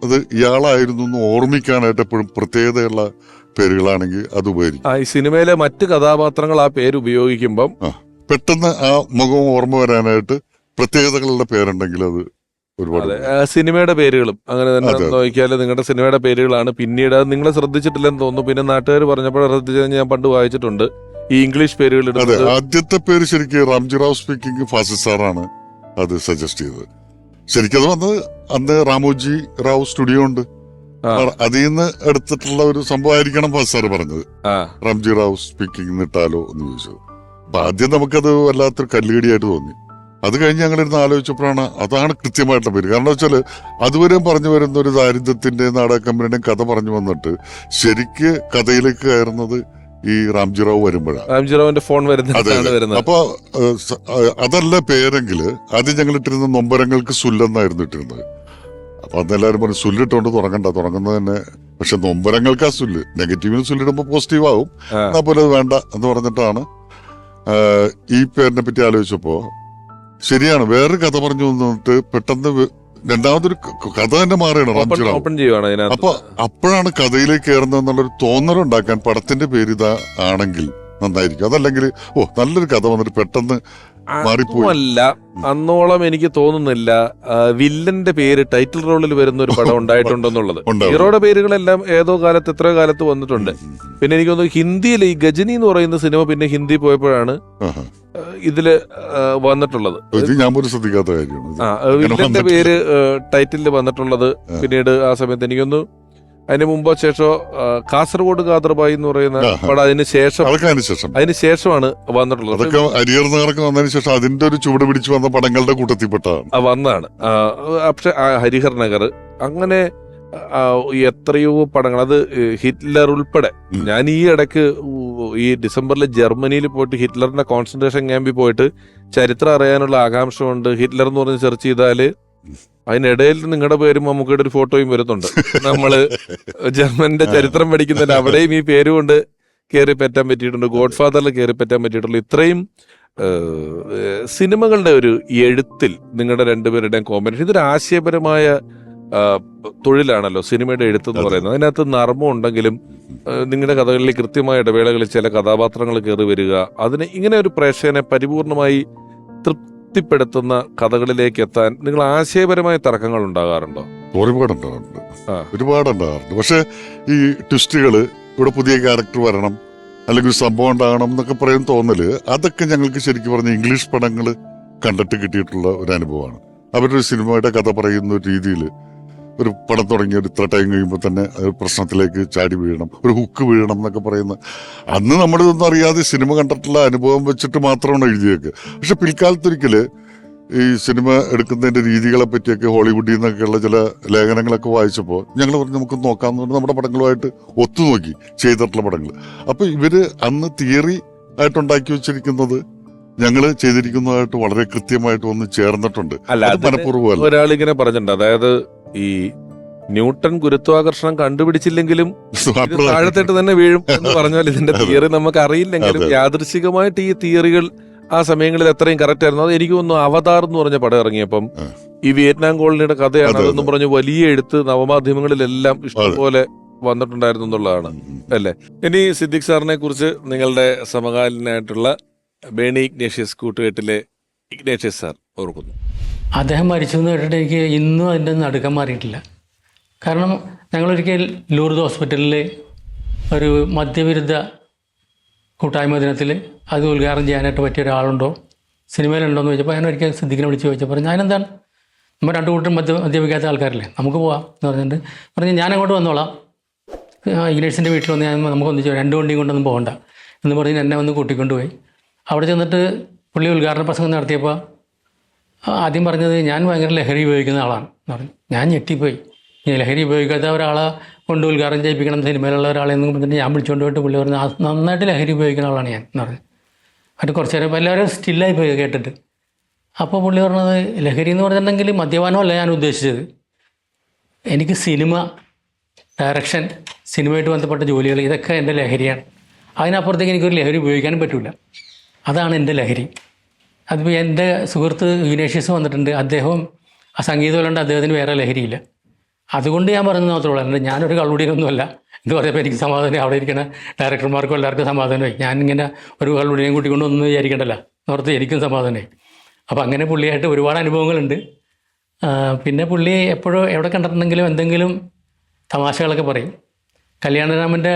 അത് ഇയാളായിരുന്നു എന്ന് ഓർമ്മിക്കാനായിട്ട് എപ്പോഴും പ്രത്യേകതയുള്ള പേരുകളാണെങ്കിൽ അത് ഉപകരിക്കും. ഈ സിനിമയിലെ മറ്റ് കഥാപാത്രങ്ങൾ ആ പേര് ഉപയോഗിക്കുമ്പം പെട്ടെന്ന് ആ മുഖം ഓർമ്മ വരാനായിട്ട് പ്രത്യേകതകളുടെ പേരുണ്ടെങ്കിൽ അത് ഒരുപാട്. സിനിമയുടെ പേരുകളും അങ്ങനെ തന്നെ നോക്കിയാൽ നിങ്ങളുടെ സിനിമയുടെ പേരുകളാണ് പിന്നീട് നിങ്ങളെ ശ്രദ്ധിച്ചിട്ടില്ലെന്ന് തോന്നുന്നു. പിന്നെ നാട്ടുകാർ പറഞ്ഞപ്പോൾ ശ്രദ്ധിച്ചത് ഞാൻ പണ്ട് വായിച്ചിട്ടുണ്ട്, ഈ ഇംഗ്ലീഷ് പേരുകൾ. അതെ, ആദ്യത്തെ പേര് ശരിക്കും റാംജി റാവു സ്പീക്കിംഗ് ഫാസിൽ സാറാണ് അത് സജസ്റ്റ് ചെയ്തത്. ശരിക്കും അത് വന്നത് അന്ന് രാമോജി റാവു സ്റ്റുഡിയോ ഉണ്ട്, അതിൽ നിന്ന് എടുത്തിട്ടുള്ള ഒരു സംഭവമായിരിക്കണം ഫാസിൽ സാറ് പറഞ്ഞത്. റാംജി റാവു സ്പീക്കിംഗ് ഇട്ടാലോ എന്ന് ചോദിച്ചത്. അപ്പൊ ആദ്യം നമുക്കത് വല്ലാത്തൊരു കല്ലുകടിയായിട്ട് തോന്നി. അത് കഴിഞ്ഞ് ഞങ്ങളിരുന്ന് ആലോചിച്ചപ്പോഴാണ് അതാണ് കൃത്യമായിട്ടുള്ള പേര്. കാരണം വെച്ചാൽ അതുവരെയും പറഞ്ഞു വരുന്ന ഒരു ദാരിദ്ര്യത്തിന്റെ നാടക കമ്പനിയുടെയും കഥ പറഞ്ഞു വന്നിട്ട് ശരിക്ക് കഥയിലേക്ക് കയറുന്നത് ഈ റാംജി റാവു വരുമ്പോഴാണ്. റാംജി റാവുവിന്റെ ഫോൺ വരുന്നത്. അപ്പൊ അതല്ല പേരെങ്കിൽ ആദ്യം ഞങ്ങൾ ഇട്ടിരുന്ന നൊമ്പരങ്ങൾക്ക് സുല്ലെന്നായിരുന്നു ഇട്ടിരുന്നത്. അപ്പൊ അന്ന് എല്ലാവരും പറഞ്ഞു സുല്ലിട്ടുകൊണ്ട് തുടങ്ങുന്നത് തന്നെ. പക്ഷെ നൊമ്പരങ്ങൾക്ക് ആ സുല്ല്, നെഗറ്റീവിന് സുല്ലിടുമ്പോ പോസിറ്റീവ് ആവും, അതുപോലെ അത് വേണ്ട എന്ന് പറഞ്ഞിട്ടാണ് ഈ പേരിനെ പറ്റി ആലോചിച്ചപ്പോ ശരിയാണ്. വേറൊരു കഥ പറഞ്ഞു വന്നിട്ട് പെട്ടെന്ന് രണ്ടാമതൊരു കഥ തന്നെ മാറിയാണ് റാംജി റാവു. അപ്പൊ അപ്പോഴാണ് കഥയിലേക്ക് കയറുന്നത് എന്നുള്ളൊരു തോന്നലുണ്ടാക്കാൻ പടത്തിന്റെ പേര് ഇതാ ആണെങ്കിൽ നന്നായിരിക്കും. അതല്ലെങ്കിൽ നല്ലൊരു കഥ വന്നിട്ട് പെട്ടെന്ന് മാറിപ്പോയി. അന്നോളം എനിക്ക് തോന്നുന്നില്ല വില്ലന്റെ പേര് ടൈറ്റിൽ റോളിൽ വരുന്ന ഒരു പടം ഉണ്ടായിട്ടുണ്ടെന്നുള്ളത്. ഹീറോയുടെ പേരുകളെല്ലാം ഏതോ കാലത്ത് എത്രയോ കാലത്ത് വന്നിട്ടുണ്ട്. പിന്നെ എനിക്ക് തോന്നുന്നു ഹിന്ദിയിൽ ഈ ഗജനി എന്ന് പറയുന്ന സിനിമ പിന്നെ ഹിന്ദി പോയപ്പോഴാണ് ഇതില് വന്നിട്ടുള്ളത്. ഞാൻ പോലും ശ്രദ്ധിക്കാത്ത കാര്യമാണ് വില്ലന്റെ പേര് ടൈറ്റിലിൽ വന്നിട്ടുള്ളത്. പിന്നീട് ആ സമയത്ത് എനിക്കൊന്ന് അതിന് മുമ്പോ ശേഷമോ കാസർഗോഡ് കാദർബായി എന്ന് പറയുന്ന പടം അതിന് ശേഷമാണ് വന്നിട്ടുള്ളത്. വന്നതിന് ശേഷം അതിന്റെ ഒരു ചുവട് പിടിച്ചു വന്ന പടങ്ങളുടെ കൂട്ടത്തിൽപ്പെട്ടാണ് വന്നതാണ്. പക്ഷെ ഹരിഹർ നഗർ അങ്ങനെ എത്രയോ പടങ്ങൾ, അത് ഹിറ്റ്ലർ ഉൾപ്പെടെ. ഞാൻ ഈ ഇടയ്ക്ക് ഈ ഡിസംബറിൽ ജർമ്മനിയിൽ പോയിട്ട് ഹിറ്റ്ലറിന്റെ കോൺസെൻട്രേഷൻ ക്യാമ്പിൽ പോയിട്ട് ചരിത്രം അറിയാനുള്ള ആകാംക്ഷ കൊണ്ട് ഹിറ്റ്ലർ എന്ന് പറഞ്ഞ് സെർച്ച് ചെയ്താല് അതിനിടയിൽ നിങ്ങളുടെ പേരും മമ്മൂക്കയുടെ ഒരു ഫോട്ടോയും വരുന്നുണ്ട്. നമ്മള് ജർമ്മന്റെ ചരിത്രം പഠിക്കുന്നതിന് അവിടെയും ഈ പേരുകൊണ്ട് കയറി പറ്റാൻ പറ്റിയിട്ടുണ്ട്. ഗോഡ് ഫാദറിൽ കയറി പറ്റാൻ പറ്റിയിട്ടുള്ളൂ. ഇത്രയും സിനിമകളുടെ ഒരു എഴുത്തിൽ നിങ്ങളുടെ രണ്ടുപേരുടെയും കോമ്പിനേഷൻ, ഇതൊരു ആശയപരമായ തൊഴിലാണല്ലോ സിനിമയുടെ എഴുത്ത് എന്ന് പറയുന്നത്. അതിനകത്ത് നർമ്മം ഉണ്ടെങ്കിലും നിങ്ങളുടെ കഥകളിൽ കൃത്യമായ ഇടവേളകളിൽ ചില കഥാപാത്രങ്ങൾ കയറി വരിക, അതിന് ഇങ്ങനെ ഒരു പ്രേക്ഷകനെ പരിപൂർണമായി തൃപ്തിപ്പെടുത്തുന്ന കഥകളിലേക്ക് എത്താൻ നിങ്ങൾ ആശയപരമായ തർക്കങ്ങൾ ഉണ്ടാകാറുണ്ടോ? ഒരുപാടുണ്ടാകാറുണ്ട്. പക്ഷെ ഈ ട്വിസ്റ്റുകള്, ഇവിടെ പുതിയ ക്യാരക്ടർ വരണം, അല്ലെങ്കിൽ സംഭവം ഉണ്ടാകണം എന്നൊക്കെ പറയുന്ന തോന്നല്, അതൊക്കെ ഞങ്ങൾക്ക് ശരിക്കും പറഞ്ഞ ഇംഗ്ലീഷ് പടങ്ങൾ കണ്ടിട്ട് കിട്ടിയിട്ടുള്ള ഒരു അനുഭവമാണ്. അവരുടെ സിനിമയുടെ കഥ പറയുന്ന ഒരു രീതിയിൽ ഒരു പടം തുടങ്ങി ഒരു ഇത്ര ടൈം കഴിയുമ്പോൾ തന്നെ പ്രശ്നത്തിലേക്ക് ചാടി വീഴണം, ഒരു ഹുക്ക് വീഴണം എന്നൊക്കെ പറയുന്ന, അന്ന് നമ്മളിതൊന്നും അറിയാതെ സിനിമ കണ്ടിട്ടുള്ള അനുഭവം വെച്ചിട്ട് മാത്രമാണ് എഴുതിയേക്ക്. പക്ഷെ പിൽക്കാലത്തൊരിക്കല് ഈ സിനിമ എടുക്കുന്നതിന്റെ രീതികളെ പറ്റിയൊക്കെ ഹോളിവുഡിൽ നിന്നൊക്കെയുള്ള ചില ലേഖനങ്ങളൊക്കെ വായിച്ചപ്പോൾ ഞങ്ങൾ പറഞ്ഞു നമുക്ക് നോക്കാമെന്ന് പറഞ്ഞ് നമ്മുടെ പടങ്ങളുമായിട്ട് ഒത്തുനോക്കി ചെയ്തിട്ടുള്ള പടങ്ങൾ. അപ്പൊ ഇവര് അന്ന് തിയറി ആയിട്ടുണ്ടാക്കി വെച്ചിരിക്കുന്നത് ഞങ്ങൾ ചെയ്തിരിക്കുന്നതായിട്ട് വളരെ കൃത്യമായിട്ട് ഒന്ന് ചേർന്നിട്ടുണ്ട്. മനഃപൂർവ്വം ഒരാളിങ്ങനെ പറഞ്ഞിട്ടുണ്ട്, അതായത് ഈ ന്യൂട്ടൺ ഗുരുത്വാകർഷണം കണ്ടുപിടിച്ചില്ലെങ്കിലും താഴത്തേട്ട് തന്നെ വീഴും എന്ന് പറഞ്ഞാൽ ഇതിന്റെ തിയറി നമുക്ക് അറിയില്ലെങ്കിലും യാദൃശികമായിട്ട് ഈ തിയറികൾ ആ സമയങ്ങളിൽ എത്രയും കറക്റ്റ് ആയിരുന്നു. അത് എനിക്ക് തോന്നുന്നു അവതാർ എന്ന് പറഞ്ഞ പടം ഇറങ്ങിയപ്പം ഈ വിയറ്റ്നാം കോളനിയുടെ കഥയാണ് അതെന്ന് പറഞ്ഞ് വലിയ എഴുത്ത് നവമാധ്യമങ്ങളിലെല്ലാം ഇഷ്ടംപോലെ വന്നിട്ടുണ്ടായിരുന്നു എന്നുള്ളതാണ് അല്ലേ. ഇനി സിദ്ദിഖ് സാറിനെ കുറിച്ച് നിങ്ങളുടെ സമകാലീനായിട്ടുള്ള ബേണി ഇഗ്നേഷ്യസ് കൂട്ടുകെട്ടിലെ ഇഗ്നേഷ്യസ് സാർ ഓർക്കുന്നു. അദ്ദേഹം മരിച്ചു എന്ന് കേട്ടിട്ട് എനിക്ക് ഇന്നും അതിൻ്റെ നടുക്കം മാറിയിട്ടില്ല. കാരണം ഞങ്ങളൊരിക്കൽ ലൂർദ് ഹോസ്പിറ്റലിൽ ഒരു മദ്യവിരുദ്ധ കൂട്ടായ്മ ദിനത്തിൽ അത് ഉദ്ഘാടനം ചെയ്യാനായിട്ട് പറ്റിയ ഒരാളുണ്ടോ, സിനിമയിലുണ്ടോ എന്ന് ചോദിച്ചപ്പോൾ ഞാൻ ഒരിക്കൽ സിദ്ദിഖിനെ വിളിച്ച് ചോദിച്ചപ്പോൾ ഞാനെന്താണ്, നമ്മൾ രണ്ടു കൂട്ടരും മദ്യപിക്കാത്ത ആൾക്കാരല്ലേ, നമുക്ക് പോവാം എന്ന് പറഞ്ഞിട്ട് പറഞ്ഞ് ഞാൻ അങ്ങോട്ട് വന്നോളാം, ഇഗ്നേഷ്യസിൻ്റെ വീട്ടിൽ വന്ന് നമുക്കൊന്ന് 2 വണ്ടിയും കൊണ്ടൊന്നും പോകണ്ട എന്ന് പറഞ്ഞ് എന്നെ വന്ന് കൂട്ടിക്കൊണ്ടുപോയി. അവിടെ ചെന്നിട്ട് പുള്ളി ഉദ്ഘാടന പ്രസംഗം നടത്തിയപ്പോൾ ആദ്യം പറഞ്ഞത് ഞാൻ ഭയങ്കര ലഹരി ഉപയോഗിക്കുന്ന ആളാണ് എന്ന് പറഞ്ഞു. ഞാൻ ഞെട്ടിപ്പോയി. ലഹരി ഉപയോഗിക്കാത്ത ഒരാളെ കൊണ്ട് ഉദ്ഘാടനം ചെയ്യിപ്പിക്കണം സിനിമയിലുള്ള ഒരാളെന്ന് പറഞ്ഞിട്ട് ഞാൻ വിളിച്ചുകൊണ്ട് പോയിട്ട് പുള്ളി പറഞ്ഞു നന്നായിട്ട് ലഹരി ഉപയോഗിക്കുന്ന ആളാണ് ഞാൻ എന്ന് പറഞ്ഞു. എന്നിട്ട് കുറച്ച് നേരം എല്ലാവരും സ്റ്റില്ലായി പോയി കേട്ടിട്ട്. അപ്പോൾ പുള്ളി പറഞ്ഞത് ലഹരി എന്ന് പറഞ്ഞിട്ടുണ്ടെങ്കിൽ മദ്യപാനമല്ല ഞാൻ ഉദ്ദേശിച്ചത്, എനിക്ക് സിനിമ ഡയറക്ഷൻ, സിനിമയായിട്ട് ബന്ധപ്പെട്ട ജോലികൾ, ഇതൊക്കെ എൻ്റെ ലഹരിയാണ്. അതിനപ്പുറത്തേക്ക് എനിക്കൊരു ലഹരി ഉപയോഗിക്കാനും പറ്റില്ല. അതാണ് എൻ്റെ ലഹരി. അതിപ്പോൾ എൻ്റെ സുഹൃത്ത് ഇഗ്നേഷ്യസ് വന്നിട്ടുണ്ട്, അദ്ദേഹവും ആ സംഗീതമല്ലാണ്ട് അദ്ദേഹത്തിന് വേറെ ലഹരിയില്ല. അതുകൊണ്ട് ഞാൻ പറഞ്ഞത് മാത്രമേ ഉള്ളൂ. ഞാനൊരു കള്ളുടിയൊന്നുമല്ല എന്ന് പറയുമ്പോൾ എനിക്ക് സമാധാനം, അവിടെ ഇരിക്കുന്ന ഡയറക്ടർമാർക്കും എല്ലാവർക്കും സമാധാനമായി. ഞാനിങ്ങനെ ഒരു കള്ളുടിയും കൂട്ടിക്കൊണ്ട് ഒന്നും വിചാരിക്കണ്ടല്ലോ എന്നോർത്ത് എനിക്കും സമാധാനമായി. അപ്പോൾ അങ്ങനെ പുള്ളിയായിട്ട് ഒരുപാട് അനുഭവങ്ങളുണ്ട്. പിന്നെ പുള്ളി എപ്പോഴും എവിടെ കണ്ടിട്ടുണ്ടെങ്കിലും എന്തെങ്കിലും തമാശകളൊക്കെ പറയും. കല്യാണരാമൻ്റെ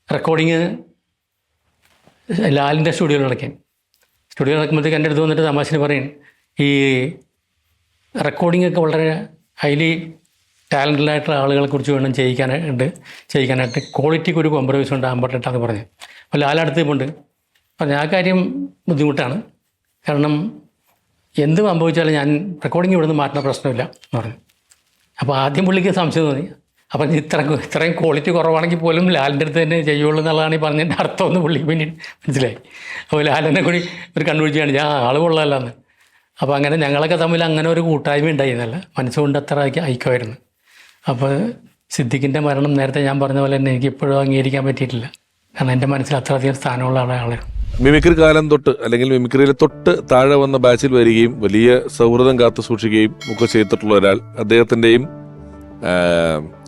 റെക്കോർഡിങ് ലാലിൻ്റെ സ്റ്റുഡിയോയിൽ നടക്കുമ്പോഴത്തേക്ക് എൻ്റെ അടുത്ത് വന്നിട്ട് തമാശന് പറയും, ഈ റെക്കോർഡിങ്ങൊക്കെ വളരെ ഹൈലി ടാലൻറ്റഡായിട്ടുള്ള ആളുകളെ കുറിച്ച് വേണം ചെയ്യിക്കാനായിട്ട് ക്വാളിറ്റിക്ക് ഒരു കോംപ്രമൈസ് ഉണ്ടാകാൻ പറ്റട്ടെന്ന് പറഞ്ഞു. അപ്പോൾ ലാലടുത്ത് ഇപ്പോണ്ട് പറഞ്ഞു ആ കാര്യം ബുദ്ധിമുട്ടാണ്, കാരണം എന്ത് സംഭവിച്ചാലും ഞാൻ റെക്കോർഡിങ് ഇവിടെ നിന്ന് മാറ്റുന്ന പ്രശ്നമില്ല എന്ന് പറഞ്ഞു. അപ്പോൾ ആദ്യം പുള്ളിക്ക് സംശയം തോന്നി. അപ്പം ഇത്രയും ക്വാളിറ്റി കുറവാണെങ്കിൽ പോലും ലാലിൻ്റെ അടുത്ത് തന്നെ ചെയ്യുള്ളൂ എന്നുള്ളതാണ് ഈ പറഞ്ഞതിൻ്റെ അർത്ഥമെന്ന് പുള്ളിക്ക് പിന്നീട് മനസ്സിലായി. അപ്പോൾ ലാലിനെ കൂടി ഒരു കണ്ടുപിടിച്ചാണ് ഞാൻ ആൾ കൊള്ളാമല്ലോ എന്ന്. അപ്പോൾ അങ്ങനെ ഞങ്ങളൊക്കെ തമ്മിൽ അങ്ങനെ ഒരു കൂട്ടായ്മ ഉണ്ടായിരുന്നല്ല, മനസ്സുകൊണ്ട് അത്ര ഐക്യമായിരുന്നു. അപ്പോൾ സിദ്ദിഖിൻ്റെ മരണം നേരത്തെ ഞാൻ പറഞ്ഞ പോലെ തന്നെ എനിക്ക് ഇപ്പോഴും അംഗീകരിക്കാൻ പറ്റിയിട്ടില്ല, കാരണം എൻ്റെ മനസ്സിൽ അത്രയധികം സ്ഥാനമുള്ള ആളാണ്. മിമിക്രി കാലം തൊട്ട് അല്ലെങ്കിൽ മിമിക്രിയിൽ തൊട്ട് താഴെ വന്ന ബാച്ചിൽ വരികയും വലിയ സൗഹൃദം കാത്തു സൂക്ഷിക്കുകയും ഒക്കെ ചെയ്തിട്ടുള്ള ഒരാൾ,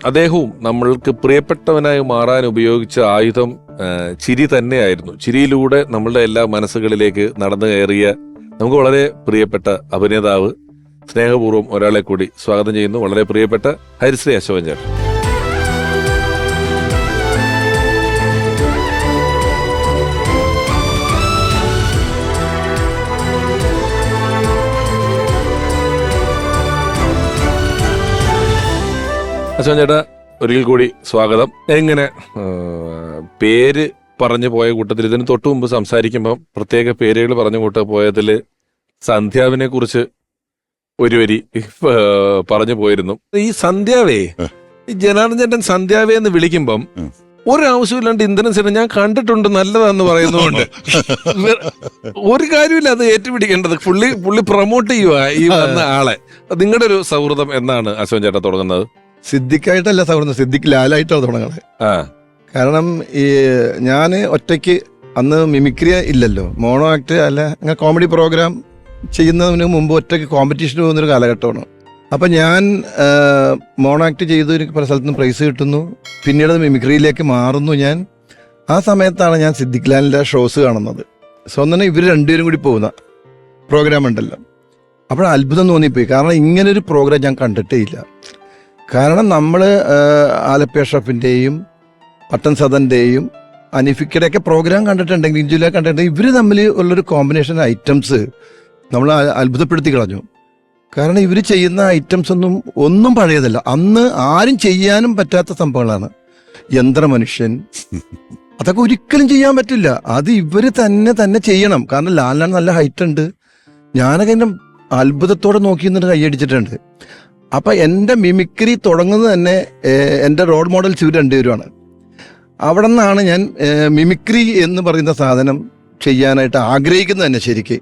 അദ്ദേഹവും നമ്മൾക്ക് പ്രിയപ്പെട്ടവനായി മാറാൻ ഉപയോഗിച്ച ആയുധം ചിരി തന്നെയായിരുന്നു. ചിരിയിലൂടെ നമ്മളുടെ എല്ലാ മനസ്സുകളിലേക്ക് നടന്നു കയറിയ നമുക്ക് വളരെ പ്രിയപ്പെട്ട അഭിനേതാവ്, സ്നേഹപൂർവ്വം ഒരാളെ കൂടി സ്വാഗതം ചെയ്യുന്നു. വളരെ പ്രിയപ്പെട്ട ഹരിശ്രീ അശോകൻ ചേട്ടൻ. അശോകൻ ചേട്ടാ, ഒരിക്കൽ കൂടി സ്വാഗതം. എങ്ങനെ പേര് പറഞ്ഞു പോയ കൂട്ടത്തിൽ ഇതിന് തൊട്ടു മുമ്പ് സംസാരിക്കുമ്പം പ്രത്യേക പേരുകൾ പറഞ്ഞു പോയതിൽ സന്ധ്യാവിനെ കുറിച്ച് ഒരു വരി പറഞ്ഞു പോയിരുന്നു. ഈ സന്ധ്യാവേ, ഈ ജനാർദ്ദൻ ചേട്ടൻ സന്ധ്യാവേ എന്ന് വിളിക്കുമ്പം ഒരാവശ്യമില്ലാണ്ട് ഇന്ധനം ചേട്ടൻ ഞാൻ കണ്ടിട്ടുണ്ട് നല്ലതാന്ന് പറയുന്നതുകൊണ്ട് ഒരു കാര്യമില്ല അത് ഏറ്റുപിടിക്കേണ്ടത്. പുള്ളി പ്രൊമോട്ട് ചെയ്യുക ഈ വന്ന ആളെ. നിങ്ങളുടെ ഒരു സൗഹൃദം എന്നാണ് അശോകൻ ചേട്ടാ തുടങ്ങുന്നത്? സിദ്ദിഖായിട്ടല്ല സൗഹൃദം, സിദ്ദിഖ് ലാലായിട്ടാണ് തുടങ്ങണത്. കാരണം ഈ ഞാൻ ഒറ്റയ്ക്ക് അന്ന് മിമിക്രി ഇല്ലല്ലോ, മോണോ ആക്ട് അല്ല, അങ്ങനെ കോമഡി പ്രോഗ്രാം ചെയ്യുന്നതിന് മുമ്പ് ഒറ്റയ്ക്ക് കോമ്പറ്റീഷന് പോകുന്നൊരു കാലഘട്ടമാണ്. അപ്പം ഞാൻ മോണോ ആക്ട് ചെയ്തു, എനിക്ക് പല സ്ഥലത്തുനിന്ന് പ്രൈസ് കിട്ടുന്നു, പിന്നീട് അത് മിമിക്രിയിലേക്ക് മാറുന്നു. ഞാൻ ആ സമയത്താണ് ഞാൻ സിദ്ദിഖ് ലാലിൻ്റെ ഷോസ് കാണുന്നത്. സ്വന്തം ഇവർ രണ്ടുപേരും കൂടി പോകുന്ന പ്രോഗ്രാം ഉണ്ടല്ലോ. അപ്പോൾ അത്ഭുതം തോന്നിപ്പോയി, കാരണം ഇങ്ങനൊരു പ്രോഗ്രാം ഞാൻ കണ്ടിട്ടേ ഇല്ല. കാരണം നമ്മൾ ആലപ്പി അഷ്റഫിൻ്റെയും പട്ടൻ സദൻ്റെയും അനിഫിക്കയുടെയൊക്കെ പ്രോഗ്രാം കണ്ടിട്ടുണ്ടെങ്കിൽ, ഇഞ്ചുല കണ്ടിട്ടുണ്ടെങ്കിൽ, ഇവർ തമ്മിൽ ഉള്ളൊരു കോമ്പിനേഷൻ ഐറ്റംസ് നമ്മൾ അത്ഭുതപ്പെടുത്തി കളഞ്ഞു. കാരണം ഇവർ ചെയ്യുന്ന ഐറ്റംസ് ഒന്നും പഴയതല്ല, അന്ന് ആരും ചെയ്യാനും പറ്റാത്ത സംഭവങ്ങളാണ്. യന്ത്രമനുഷ്യൻ, അതൊക്കെ ഒരിക്കലും ചെയ്യാൻ പറ്റില്ല. അത് ഇവർ തന്നെ ചെയ്യണം. കാരണം ലാലിനാണ് നല്ല ഹൈറ്റ് ഉണ്ട്. ഞാനൊക്കെ എൻ്റെ അത്ഭുതത്തോടെ നോക്കി നിന്നിട്ട് കൈയടിച്ചിട്ടുണ്ട്. അപ്പം എൻ്റെ മിമിക്രി തുടങ്ങുന്നത് തന്നെ എൻ്റെ റോൾ മോഡൽസ് ഇവർ രണ്ടുപേരുമാണ്. അവിടെ നിന്നാണ് ഞാൻ മിമിക്രി എന്ന് പറയുന്ന സാധനം ചെയ്യാനായിട്ട് ആഗ്രഹിക്കുന്നത് തന്നെ. ശരിക്ക്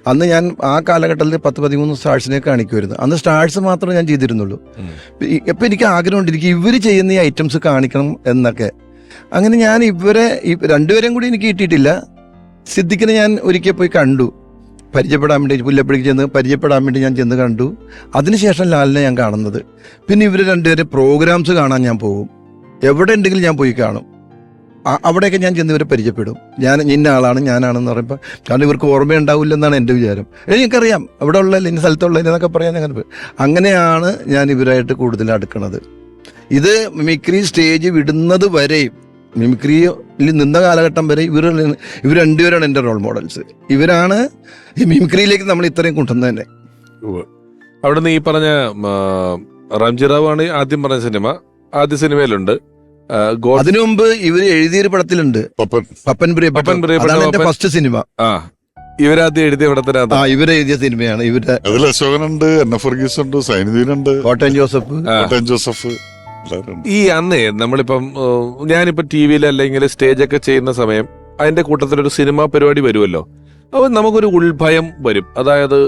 അന്ന് ഞാൻ ആ കാലഘട്ടത്തിൽ 10-13 സ്റ്റാർസിനെ കാണിക്കുമായിരുന്നു. അന്ന് സ്റ്റാർസ് മാത്രമേ ഞാൻ ചെയ്തിരുന്നുള്ളൂ. ഇപ്പം എനിക്ക് ആഗ്രഹമുണ്ട്, എനിക്ക് ഇവർ ചെയ്യുന്ന ഈ ഐറ്റംസ് കാണിക്കണം എന്നൊക്കെ. അങ്ങനെ ഞാൻ ഇവരെ രണ്ടുപേരെയും കൂടി എനിക്ക് കിട്ടിയിട്ടില്ല. സിദ്ദിഖിനെ ഞാൻ ഒരിക്കൽ പോയി കണ്ടു, പരിചയപ്പെടാൻ വേണ്ടി, പുല്ലപ്പള്ളിക്ക് ചെന്ന് പരിചയപ്പെടാൻ വേണ്ടി ഞാൻ ചെന്ന് കണ്ടു. അതിനുശേഷം ലാലിനെ ഞാൻ കാണുന്നത്. പിന്നെ ഇവർ രണ്ടുപേരെ പ്രോഗ്രാംസ് കാണാൻ ഞാൻ പോകും, എവിടെ ഉണ്ടെങ്കിലും ഞാൻ പോയി കാണും. അവിടെയൊക്കെ ഞാൻ ചെന്ന് ഇവരെ പരിചയപ്പെടും. ഞാൻ ഇന്ന ആളാണ്, ഞാനാണെന്ന് പറയുമ്പോൾ, കാരണം ഇവർക്ക് ഓർമ്മയുണ്ടാവില്ലെന്നാണ് എൻ്റെ വിചാരം. എനിക്കറിയാം അവിടെ ഉള്ള ഇന്ന സ്ഥലത്തുള്ള എന്നൊക്കെ പറയാൻ അങ്ങനെ. അങ്ങനെയാണ് ഞാൻ ഇവരായിട്ട് കൂടുതൽ അടുക്കണത്. ഇത് മിമിക്രി സ്റ്റേജ് വിടുന്നത് വരെയും, മിമിക്രിയിൽ നിന്ന കാലഘട്ടം വരെ ഇവർ രണ്ടുപേരാണ് എൻ്റെ റോൾ മോഡൽസ്. ഇവരാണ് ഈ മിമിക്രിയിലേക്ക് നമ്മൾ ഇത്രയും കൊണ്ടുവന്നത് തന്നെ. അവിടെ നിന്ന് ഈ പറഞ്ഞ റാംജിറാവു ആണ് ആദ്യം പറഞ്ഞ സിനിമ, ആദ്യ സിനിമയിലുണ്ട്. അതിനു മുമ്പ് ഇവര് എഴുതിയൊരു പടത്തിലുണ്ട്, പപ്പൻ പ്രിയപ്പെട്ട ഫസ്റ്റ് സിനിമ. ഇവരാദ്യം എഴുതിയ പടത്തിനകത്ത് ഇവരെഴുതിയ സിനിമയാണ്. ഇവരുടെ അതിൽ അശോകനുണ്ട്, എൻ എഫ് വർഗീസ് ഉണ്ട്, സൈനുദ്ദീനുണ്ട്, കോട്ടയം ജോസഫ്. ഈ അന്നേ നമ്മളിപ്പം ഞാനിപ്പോ ടി വിയിൽ അല്ലെങ്കിൽ സ്റ്റേജൊക്കെ ചെയ്യുന്ന സമയം അതിന്റെ കൂട്ടത്തിലൊരു സിനിമാ പരിപാടി വരുമല്ലോ. അപ്പോൾ നമുക്കൊരു ഉൾഭയം വരും. അതായത്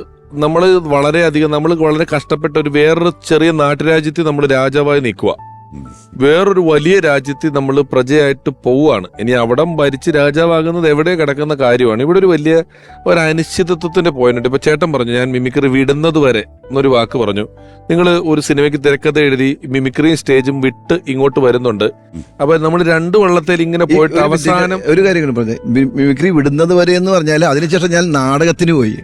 നമ്മൾ വളരെ കഷ്ടപ്പെട്ട ഒരു വേറൊരു ചെറിയ നാട്ടുരാജ്യത്തിൽ നമ്മൾ രാജാവായി നിൽക്കുക, വേറൊരു വലിയ രാജ്യത്തിൽ നമ്മൾ പ്രജയായിട്ട് പോവുകയാണ്. ഇനി അവിടം ഭരിച്ച് രാജാവാകുന്നത് എവിടെ കിടക്കുന്ന കാര്യമാണ്. ഇവിടെ ഒരു വലിയ ഒരു അനിശ്ചിതത്വത്തിന്റെ പോയിന്റ്. ഇപ്പൊ ചേട്ടൻ പറഞ്ഞു ഞാൻ മിമിക്രി വിടുന്നത് വരെ എന്നൊരു വാക്ക് പറഞ്ഞു. നിങ്ങൾ ഒരു സിനിമയ്ക്ക് തിരക്കഥ എഴുതി മിമിക്രിയും സ്റ്റേജും വിട്ട് ഇങ്ങോട്ട് വരുന്നുണ്ട്. അപ്പൊ നമ്മൾ രണ്ട് വള്ളത്തിൽ ഇങ്ങനെ പോയിട്ട് അവസാനം ഒരു കാര്യം പറഞ്ഞു, മിമിക്രി വിടുന്നത് വരെ എന്ന് പറഞ്ഞാൽ അതിനുശേഷം ഞാൻ നാടകത്തിന് പോയി,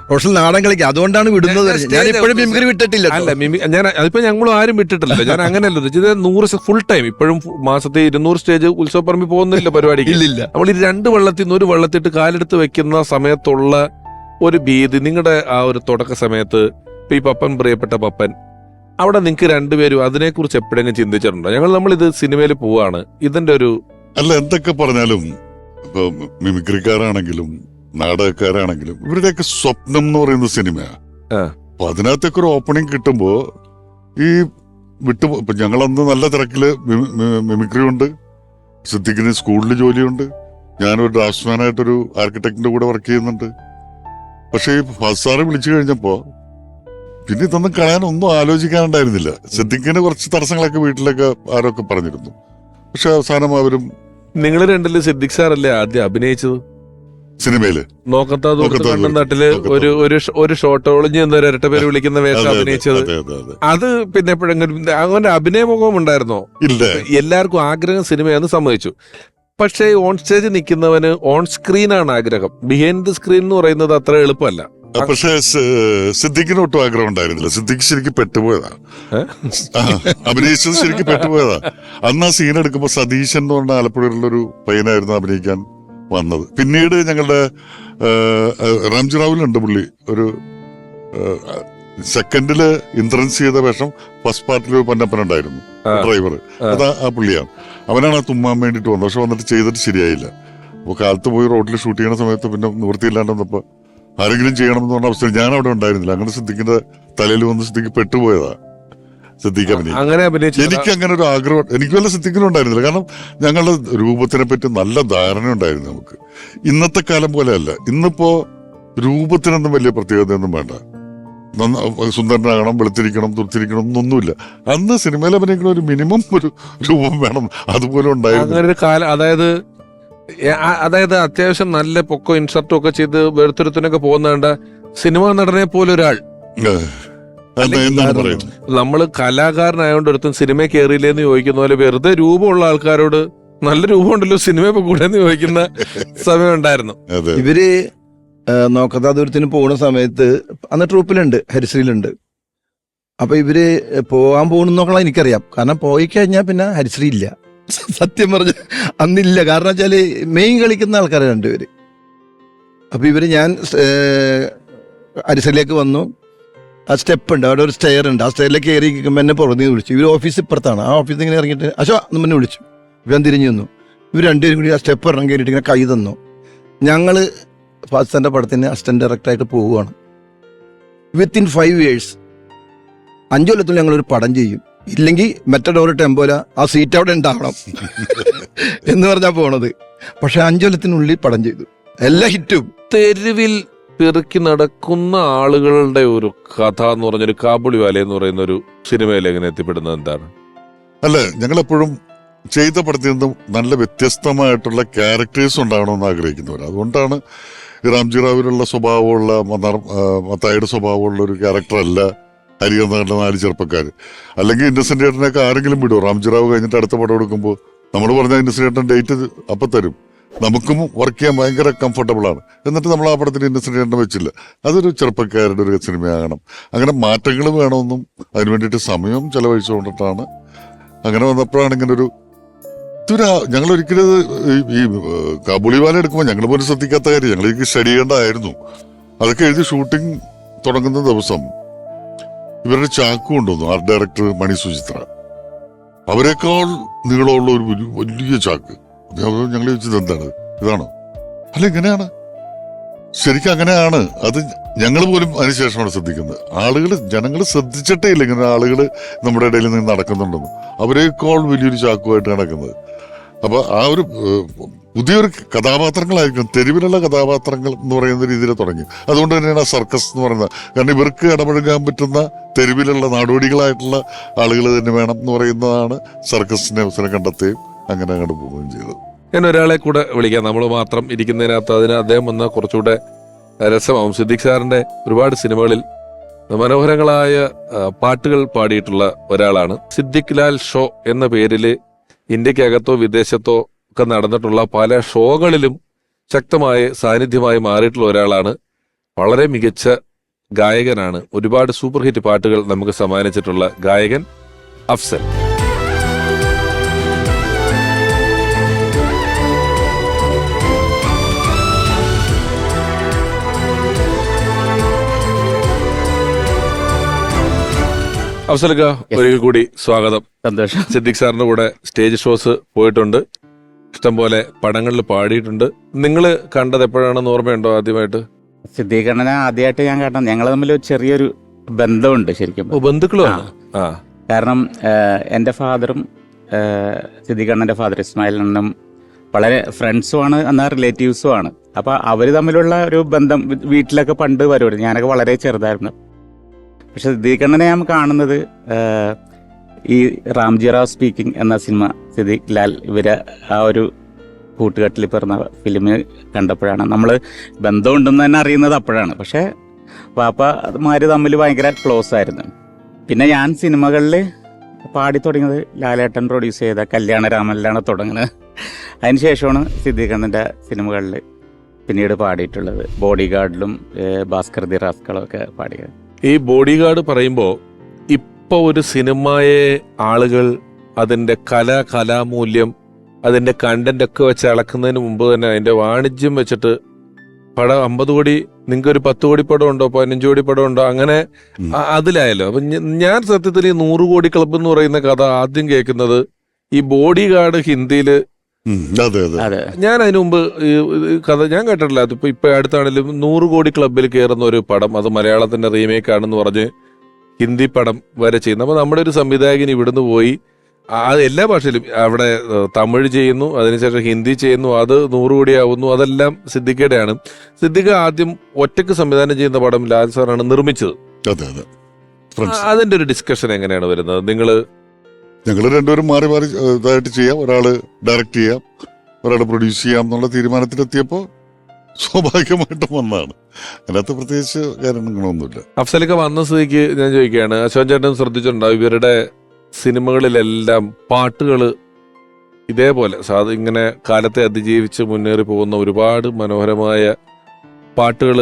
പ്രൊഫഷണൽ നാടകം കളിക്കുക. അതുകൊണ്ടാണ് വിടുന്നത്. ഞാൻ ഇപ്പോഴും മിമിക്രി വിട്ടിട്ടില്ല. അല്ല ഞാൻ അതിപ്പോ ഞങ്ങളും ആരും വിട്ടിട്ടില്ല. ഞാൻ അങ്ങനെയല്ല ഇത് 100 ഫുൾ ടൈം ഇപ്പോഴും മാസത്തെ 200 സ്റ്റേജ് ഉത്സവപ്പറമ്പിൽ പോകുന്നില്ല പരിപാടിക്ക്. ഇല്ലില്ല. നമ്മൾ ഈ രണ്ട് വള്ളത്തിൽ നിന്ന് ഒരു വള്ളത്തിട്ട് കാലെടുത്ത് വെക്കുന്ന സമയത്തുള്ള ഒരു ഭീതി, നിങ്ങളുടെ ആ ഒരു തുടക്ക സമയത്ത് ഇപ്പൊ ഈ പപ്പൻ പ്രിയപ്പെട്ട പപ്പൻ, അവിടെ നിങ്ങൾക്ക് രണ്ടുപേരും അതിനെക്കുറിച്ച് എപ്പോഴെങ്കിലും ചിന്തിച്ചിട്ടുണ്ടോ? നമ്മളിത് സിനിമയിൽ പോവാണ്, ഇതിന്റെ ഒരു അല്ല എന്തൊക്കെ പറഞ്ഞാലും ഇപ്പൊ മിമിക്രിക്കാരാണെങ്കിലും നാടകക്കാരാണെങ്കിലും ഇവരുടെയൊക്കെ സ്വപ്നം എന്ന് പറയുന്ന സിനിമയാണ്. അപ്പൊ അതിനകത്തൊക്കെ ഒരു ഓപ്പണിങ് കിട്ടുമ്പോ ഈ ഇപ്പൊ ഞങ്ങളന്ന് നല്ല തിരക്കില് മിമിക്രി ഉണ്ട്, സിദ്ദിഖിന് സ്കൂളിൽ ജോലിയുണ്ട്, ഞാനൊരു ഡ്രാഫ്റ്റ്സ്മാനായിട്ടൊരു ആർക്കിടെക്ടിന്റെ കൂടെ വർക്ക് ചെയ്യുന്നുണ്ട്. പക്ഷെ ഈ ഫസാറെ വിളിച്ചു കഴിഞ്ഞപ്പോ പിന്നെ ഇതൊന്നും കളയാനൊന്നും ആലോചിക്കാനുണ്ടായിരുന്നില്ല. സിദ്ദിഖിന് കുറച്ച് തടസ്സങ്ങളൊക്കെ വീട്ടിലൊക്കെ ആരൊക്കെ പറഞ്ഞിരുന്നു. പക്ഷെ അവസാനം അവരും നിങ്ങൾ രണ്ടില് സിദ്ദിഖ് സാറല്ലേ ആദ്യം അഭിനയിച്ചത് സിനിമയില് നോക്കത്താ കണ്ണൻ നാട്ടില് ഒരു ഷോട്ട് ഒളിഞ്ഞു നിന്ന് ഇരട്ട പേര് വിളിക്കുന്ന വേഷം അഭിനയിച്ചത്. അത് പിന്നെ എപ്പോഴെങ്കിലും അങ്ങനെ അഭിനയമുഖം ഉണ്ടായിരുന്നോ? ഇല്ല. എല്ലാവർക്കും ആഗ്രഹം സിനിമയെന്ന് സമ്മതിച്ചു. പക്ഷേ ഓൺ സ്റ്റേജ് നിൽക്കുന്നവന് ഓൺ സ്ക്രീനാണ് ആഗ്രഹം. ബിഹൈൻഡ് ദി സ്ക്രീൻ എന്ന് പറയുന്നത് അത്ര എളുപ്പമല്ല. പക്ഷെ സിദ്ദിഖിന് ഒട്ടും ആഗ്രഹം ഉണ്ടായിരുന്നില്ല. സിദ്ദിഖ് ശരിക്കും പെട്ടുപോയതാ, അഭിനയിച്ചത് ശരിക്കും പെട്ടുപോയതാ. അന്ന് ആ സീൻ എടുക്കുമ്പോ സതീശൻ എന്ന് പറഞ്ഞ ആലപ്പുഴയിലുള്ളൊരു പയ്യനായിരുന്നു അഭിനയിക്കാൻ വന്നത്. പിന്നീട് ഞങ്ങളുടെ റാംജിറാവുലുണ്ട് പുള്ളി, ഒരു സെക്കൻഡില് ഇൻട്രൻസ് ചെയ്ത വേഷം ഫസ്റ്റ് പാർട്ടിൽ പൊന്നപ്പൻ ഉണ്ടായിരുന്നു, ഡ്രൈവർ. അത് ആ പുള്ളിയാണ്. അവനാണ് തുമ്മാൻ വേണ്ടിട്ട് വന്നത്. പക്ഷെ വന്നിട്ട് ചെയ്തിട്ട് ശരിയായില്ല. അപ്പൊ കാലത്ത് പോയി റോഡിൽ ഷൂട്ട് ചെയ്യണ സമയത്ത് പിന്നെ നിവൃത്തിയില്ലാണ്ട് വന്നപ്പോ ആരെങ്കിലും ചെയ്യണം എന്ന് പറഞ്ഞ അവസ്ഥയിൽ ഞാൻ അവിടെ ഉണ്ടായിരുന്നില്ല. അങ്ങനെ സിദ്ദിഖിന്റെ തലയിൽ വന്ന് സിദ്ദിഖ് പെട്ടുപോയതാ. സിദ്ദീഖ് അഭിനയിക്കും. അങ്ങനെ അഭിനയിച്ചു. എനിക്ക് അങ്ങനെ ഒരു ആഗ്രഹം എനിക്ക് വല്ല സിദ്ദീഖിനും ഉണ്ടായിരുന്നില്ല. കാരണം ഞങ്ങളുടെ രൂപത്തിനെ പറ്റി നല്ല ധാരണ ഉണ്ടായിരുന്നു നമുക്ക്. ഇന്നത്തെ കാലം പോലെയല്ല. ഇന്നിപ്പോ രൂപത്തിനൊന്നും വലിയ പ്രത്യേകതയൊന്നും വേണ്ട. സുന്ദരനാകണം, വെളുത്തിരിക്കണം, തുറത്തിരിക്കണം എന്നൊന്നുമില്ല. അന്ന് സിനിമയിൽ അഭിനയിക്കുന്ന ഒരു മിനിമം ഒരു രൂപം വേണം. അതുപോലെ ഉണ്ടായിരുന്നു. അങ്ങനെ ഒരു കാലം, അതായത് അത്യാവശ്യം നല്ല പൊക്കോ ഇൻസർട്ടും ഒക്കെ ചെയ്ത് വെളുത്തുരുത്തിനൊക്കെ പോകുന്നേണ്ട സിനിമാ നടനെ പോലെ ഒരാൾ. എന്താണ് പറയുന്നത്? നമ്മള് കലാകാരനായോണ്ട് ഒരുത്തും സിനിമ കയറിയില്ലേന്ന് ചോദിക്കുന്ന പോലെ വെറുതെ രൂപമുള്ള ആൾക്കാരോട് നല്ല രൂപമുണ്ടല്ലോ സിനിമ ഇപ്പൊ കൂടെ ചോദിക്കുന്ന സമയം ഉണ്ടായിരുന്നു. ഇവര് നോക്കത്താ ദൂരത്തിന് പോകുന്ന സമയത്ത് അന്ന് ട്രൂപ്പിലുണ്ട്, ഹരിശ്രീയിലുണ്ട്. അപ്പൊ ഇവര് പോകാൻ പോകുന്നോക്കളാ എനിക്കറിയാം. കാരണം പോയി കഴിഞ്ഞാൽ പിന്നെ ഹരിശ്രീ ഇല്ല. സത്യം പറഞ്ഞ അന്നില്ല. കാരണം വെച്ചാല് മെയിൻ കളിക്കുന്ന ആൾക്കാരെ രണ്ടുപേര്. അപ്പൊ ഇവര് ഞാൻ ഹരിശ്രീയിലേക്ക് വന്നു. ആ സ്റ്റെപ്പ് ഉണ്ട്, അവിടെ ഒരു സ്റ്റെയർ ഉണ്ട്. ആ സ്റ്റെയറിലേക്ക് കയറി എന്നെ പുറത്ത് വിളിച്ചു. ഇവർ ഓഫീസ് ഇപ്പുറത്താണ്. ആ ഓഫീസിൽ ഇങ്ങനെ ഇറങ്ങിയിട്ട് അശോ എന്നെ വിളിച്ചു. ഇവൻ തിരിഞ്ഞു വന്നു. ഇവർ രണ്ടുപേരും കൂടി ആ സ്റ്റെപ്പ് ഇറങ്ങി കയറിയിട്ട് ഇങ്ങനെ കൈ തന്നു. ഞങ്ങള് ഫാസിന്റെ പടത്തിന് അസിസ്റ്റന്റ് ഡയറക്ടറായിട്ട് പോവുകയാണ്. വിത്തിൻ 5 years 5 കൊല്ലത്തിൽ ഞങ്ങളൊരു പടം ചെയ്യും. ഇല്ലെങ്കിൽ മെറ്റഡോർ ടെമ്പോല ആ സീറ്റ് അവിടെ ഉണ്ടാവണം എന്ന് പറഞ്ഞാൽ പോണത്. പക്ഷെ 5 കൊല്ലത്തിനുള്ളിൽ പടം ചെയ്തു, എല്ലാ ഹിറ്റും. തെരുവിൽ പെറുക്കി നടക്കുന്ന ആളുകളുടെ ഒരു കഥ എന്ന് പറഞ്ഞൊരു കാബൂളിവാല എന്ന് പറയുന്ന ഒരു സിനിമയിൽ എങ്ങനെ എത്തിപ്പെടുന്നത് എന്താണ്? അല്ല, ഞങ്ങളെപ്പോഴും ചെയ്ത പടത്തിൽ നിന്നും നല്ല വ്യത്യസ്തമായിട്ടുള്ള ക്യാരക്ടേഴ്സ് ഉണ്ടാകണമെന്ന് ആഗ്രഹിക്കുന്നവർ. അതുകൊണ്ടാണ് രാംജി റാവുവിലുള്ള സ്വഭാവമുള്ള മത്തായിയുടെ സ്വഭാവമുള്ള ഒരു ക്യാരക്ടറല്ല ഹരികർണകളുടെ 4 ചെറുപ്പക്കാർ. അല്ലെങ്കിൽ ഇന്നസെന്റ് ചേട്ടനൊക്കെ ആരെങ്കിലും വിടുമോ? രാംജി റാവു കഴിഞ്ഞിട്ട് അടുത്ത പടം എടുക്കുമ്പോൾ നമ്മൾ പറഞ്ഞ ഇന്നസെന്റ് ചേട്ടൻ ഡേറ്റ് അപ്പം തരും. നമുക്കും വർക്ക് ചെയ്യാൻ ഭയങ്കര കംഫർട്ടബിൾ ആണ്. എന്നിട്ട് നമ്മൾ ആ പടത്തിന് ഇന്നസെന്റ് ചേട്ടനെ വെച്ചില്ല. അതൊരു ചെറുപ്പക്കാരുടെ ഒരു സിനിമയാകണം. അങ്ങനെ മാറ്റങ്ങൾ വേണമെന്നും അതിന് വേണ്ടിയിട്ട് സമയം ചെലവഴിച്ചുകൊണ്ടിട്ടാണ് അങ്ങനെ വന്നപ്പോഴാണ് ഇങ്ങനെ ഒരു ഞങ്ങൾ ഒരിക്കലും ഈ കാബൂളിവാല എടുക്കുമ്പോൾ ഞങ്ങൾ പോലും ശ്രദ്ധിക്കാത്ത കാര്യം. ഞങ്ങൾക്ക് സ്റ്റഡി ചെയ്യേണ്ടതായിരുന്നു. അതൊക്കെ എഴുതി ഷൂട്ടിംഗ് തുടങ്ങുന്ന ദിവസം ഇവരുടെ ചാക്ക് കൊണ്ടുവന്നു ആർട്ട് ഡയറക്ടർ മണി സുചിത്ര. അവരെക്കാൾ നീളമുള്ള ഒരു വലിയ ചാക്ക്. ഞങ്ങൾ ചോദിച്ചത് എന്താണ്, ഇതാണോ? അല്ല, ഇങ്ങനെയാണ്. ശരിക്കും അങ്ങനെയാണ്. അത് ഞങ്ങൾ പോലും അതിനുശേഷമാണ് ശ്രദ്ധിക്കുന്നത്. ജനങ്ങൾ ശ്രദ്ധിച്ചിട്ടേ ഇല്ല ഇങ്ങനെ ആളുകൾ നമ്മുടെ ഇടയിൽ നിന്ന് നടക്കുന്നുണ്ടെന്ന്. അവരെക്കാൾ വലിയൊരു ചാക്കുമായിട്ട് നടക്കുന്നത്. അപ്പൊ ആ ഒരു പുതിയൊരു കഥാപാത്രങ്ങളായിരിക്കും, തെരുവിലുള്ള കഥാപാത്രങ്ങൾ എന്ന് പറയുന്ന രീതിയിൽ തുടങ്ങി. അതുകൊണ്ട് തന്നെയാണ് ആ സർക്കസ് എന്ന് പറയുന്നത്. കാരണം ഇവർക്ക് ഇടപഴകാൻ പറ്റുന്ന തെരുവിലുള്ള നാടോടികളായിട്ടുള്ള ആളുകൾ തന്നെ വേണം എന്ന് പറയുന്നതാണ് സർക്കസിനെ അവസരം കണ്ടെത്തുകയും അങ്ങനെ അങ്ങോട്ട് പോവുകയും ചെയ്തത്. ഞാൻ ഒരാളെ കൂടെ വിളിക്കാം. നമ്മൾ മാത്രം ഇരിക്കുന്നതിനകത്ത് അതിന് അദ്ദേഹം വന്ന കുറച്ചുകൂടെ രസമാവും. സിദ്ദീഖ് സാറിന്റെ ഒരുപാട് സിനിമകളിൽ മനോഹരങ്ങളായ പാട്ടുകൾ പാടിയിട്ടുള്ള ഒരാളാണ്. സിദ്ദീഖ് ലാൽ ഷോ എന്ന പേരിൽ ഇന്ത്യക്കകത്തോ വിദേശത്തോ ഒക്കെ നടന്നിട്ടുള്ള പല ഷോകളിലും ശക്തമായ സാന്നിധ്യമായി മാറിയിട്ടുള്ള ഒരാളാണ്. വളരെ മികച്ച ഗായകനാണ്. ഒരുപാട് സൂപ്പർ ഹിറ്റ് പാട്ടുകൾ നമുക്ക് സമ്മാനിച്ചിട്ടുള്ള ഗായകൻ അഫ്സൽ. അഫ്സൽക്ക, ഒരിക്കൽ കൂടി സ്വാഗതം. സന്തോഷം. സിദ്ദീഖ് സാറിന്റെ കൂടെ സ്റ്റേജ് ഷോസ് പോയിട്ടുണ്ട്, ഇഷ്ടംപോലെ പടങ്ങളിൽ പാടിയിട്ടുണ്ട്. നിങ്ങൾ കണ്ടത് എപ്പോഴാണെന്ന് ഓർമ്മയുണ്ടോ ആദ്യമായിട്ട്? സിദ്ദീഖ് അണ്ണനെ ആദ്യമായിട്ട് ഞാൻ കാണണം. ഞങ്ങൾ തമ്മിൽ ചെറിയൊരു ബന്ധമുണ്ട് ശരിക്കും. ബന്ധുക്കളുമാണ്. കാരണം എൻ്റെ ഫാദറും സിദ്ദീഖ് അണ്ണൻ്റെ ഫാദർ ഇസ്മായിൽ അണ്ണനും വളരെ ഫ്രണ്ട്സുമാണ്, എന്നാൽ റിലേറ്റീവ്സുമാണ്. അപ്പോൾ അവർ തമ്മിലുള്ള ഒരു ബന്ധം വീട്ടിലൊക്കെ പണ്ട് വരുമായിരുന്നു. ഞാനൊക്കെ വളരെ ചെറുതായിരുന്നു. പക്ഷെ സിദ്ദീഖ് അണ്ണനെ ഞാൻ കാണുന്നത് ഈ റാംജി റാവ് സ്പീക്കിംഗ് എന്ന സിനിമ, സിദ്ദീഖ് ലാൽ ഇവരെ ആ ഒരു കൂട്ടുകെട്ടിൽ പിറന്ന ഫിലിം കണ്ടപ്പോഴാണ്. നമ്മൾ ബന്ധമുണ്ടെന്ന് തന്നെ അറിയുന്നത് അപ്പോഴാണ്. പക്ഷേ പാപ്പമാര് തമ്മിൽ ഭയങ്കര ക്ലോസ് ആയിരുന്നു. പിന്നെ ഞാൻ സിനിമകളിൽ പാടി തുടങ്ങിയത് ലാലേട്ടൻ പ്രൊഡ്യൂസ് ചെയ്ത കല്യാണരാമനിലാണ് തുടങ്ങുന്നത്. അതിന് ശേഷമാണ് സിദ്ദീഖ് അണ്ണൻ്റെ സിനിമകളിൽ പിന്നീട് പാടിയിട്ടുള്ളത്. ബോഡി ഗാർഡിലും ഭാസ്കർ ദി റാസ്കളും ഒക്കെ പാടിയത്. ഈ ബോഡി ഗാർഡ് പറയുമ്പോൾ ഇപ്പോൾ ഒരു സിനിമയെ ആളുകൾ അതിൻ്റെ കലാമൂല്യം, അതിൻ്റെ കണ്ടന്റ് ഒക്കെ വെച്ച് അളക്കുന്നതിന് മുമ്പ് തന്നെ അതിൻ്റെ വാണിജ്യം വെച്ചിട്ട് പടം 50 കോടി, നിങ്ങൾക്ക് ഒരു 10 കോടി പടം ഉണ്ടോ, 15 കോടി പടം ഉണ്ടോ, അങ്ങനെ അതിലായല്ലോ. അപ്പം ഞാൻ സത്യത്തിൽ ഈ 100 കോടി ക്ലബ്ബ് എന്ന് പറയുന്ന കഥ ആദ്യം കേൾക്കുന്നത് ഈ ബോഡി ഗാർഡ് ഹിന്ദിയിൽ. ഞാൻ അതിനു മുമ്പ് ഈ കഥ ഞാൻ കേട്ടിട്ടില്ല. അതിപ്പോ അടുത്താണെങ്കിലും 100 കോടി ക്ലബ്ബിൽ കയറുന്ന ഒരു പടം, അത് മലയാളത്തിന്റെ റീമേക്ക് ആണെന്ന് പറഞ്ഞ് ഹിന്ദി പടം വരെ ചെയ്യുന്നു. അപ്പോൾ നമ്മുടെ ഒരു സംവിധായകൻ ഇവിടുന്ന് പോയി അത് എല്ലാ ഭാഷയിലും അവിടെ തമിഴ് ചെയ്യുന്നു, അതിനുശേഷം ഹിന്ദി ചെയ്യുന്നു, അത് 100 കോടിയാവുന്നു. അതെല്ലാം സിദ്ദിഖയുടെയാണ്. സിദ്ദിഖ് ആദ്യം ഒറ്റയ്ക്ക് സംവിധാനം ചെയ്യുന്ന പടം ലാൽ സാറാണ് നിർമ്മിച്ചത്. അതെ അതെ. ഫ്രണ്ട്സ് അതിന്റെ ഒരു ഡിസ്കഷൻ എങ്ങനെയാണ് വരുന്നത്? ഞങ്ങൾ രണ്ടുപേരും മാറി മാറി ഇതായിട്ട് ചെയ്യാം. ഒരാള് ഡയറക്റ്റ് ചെയ്യാം, ഒരാൾ പ്രൊഡ്യൂസ് ചെയ്യാം എന്നുള്ള തീരുമാനത്തിലെത്തിയപ്പോൾ സ്വാഭാവികമായിട്ടും വന്നതാണ്. അതിനകത്ത് പ്രത്യേകിച്ച് കാരണങ്ങളൊന്നുമില്ല. അഫ്സലൊക്കെ വന്ന സ്ഥിതിക്ക് ഞാൻ ചോദിക്കുകയാണ്, അശോകൻ ചേട്ടൻ ശ്രദ്ധിച്ചിട്ടുണ്ടാവും ഇവരുടെ സിനിമകളിലെല്ലാം പാട്ടുകൾ ഇതേപോലെ ഇങ്ങനെ കാലത്തെ അതിജീവിച്ച് മുന്നേറി പോകുന്ന ഒരുപാട് മനോഹരമായ പാട്ടുകൾ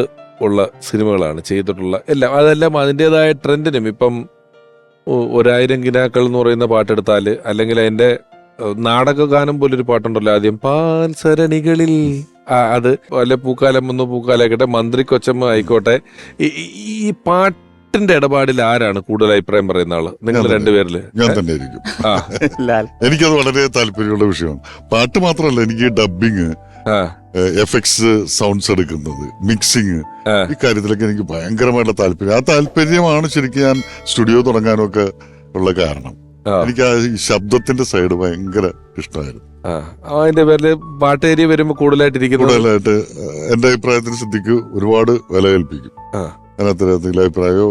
ഉള്ള സിനിമകളാണ് ചെയ്തിട്ടുള്ള എല്ലാം. അതെല്ലാം അതിൻ്റെതായ ട്രെൻഡിനും ഇപ്പം 1000 കിനാക്കൾ എന്ന് പറയുന്ന പാട്ടെടുത്താൽ, അല്ലെങ്കിൽ അതിൻ്റെ നാടകഗാനം പോലൊരു പാട്ടുണ്ടല്ലോ ആദ്യം പാൽസരണികളിൽ, അത് വല്ല പൂക്കാലം വന്നു പൂക്കാലായിക്കോട്ടെ, മന്ത്രി കൊച്ചമ്മ ആയിക്കോട്ടെ, ഈ പാട്ടിന്റെ ഇടപാടിൽ ആരാണ് കൂടുതൽ അഭിപ്രായം പറയുന്ന ആള്? നിങ്ങൾ രണ്ടുപേരില്? ഞാൻ തന്നെ ആയിരിക്കും. എനിക്കത് വളരെ താല്പര്യമുള്ള വിഷയമാണ്. പാട്ട് മാത്രമല്ല, എനിക്ക് ഡബിങ്, എഫക്ട്സ്, സൗണ്ട്സ് എടുക്കുന്നത്, മിക്സിങ്, ഈ കാര്യത്തിലൊക്കെ എനിക്ക് ഭയങ്കരമായിട്ടുള്ള താല്പര്യം. ആ താല്പര്യമാണ് ശരിക്കും ഞാൻ സ്റ്റുഡിയോ തുടങ്ങാനൊക്കെ ഉള്ള കാരണം. എനിക്ക് ആ ഈ ശബ്ദത്തിന്റെ സൈഡ് ഭയങ്കര ഇഷ്ടമായിരുന്നു. അതിന്റെ പേരില് പാട്ട് ഏരിയ വരുമ്പോ കൂടുതലായിട്ട് എന്റെ അഭിപ്രായത്തിന് സിദ്ദിഖ് ഒരുപാട് വില കൽപ്പിക്കും. അതിനകത്ത് എന്തെങ്കിലും അഭിപ്രായമോ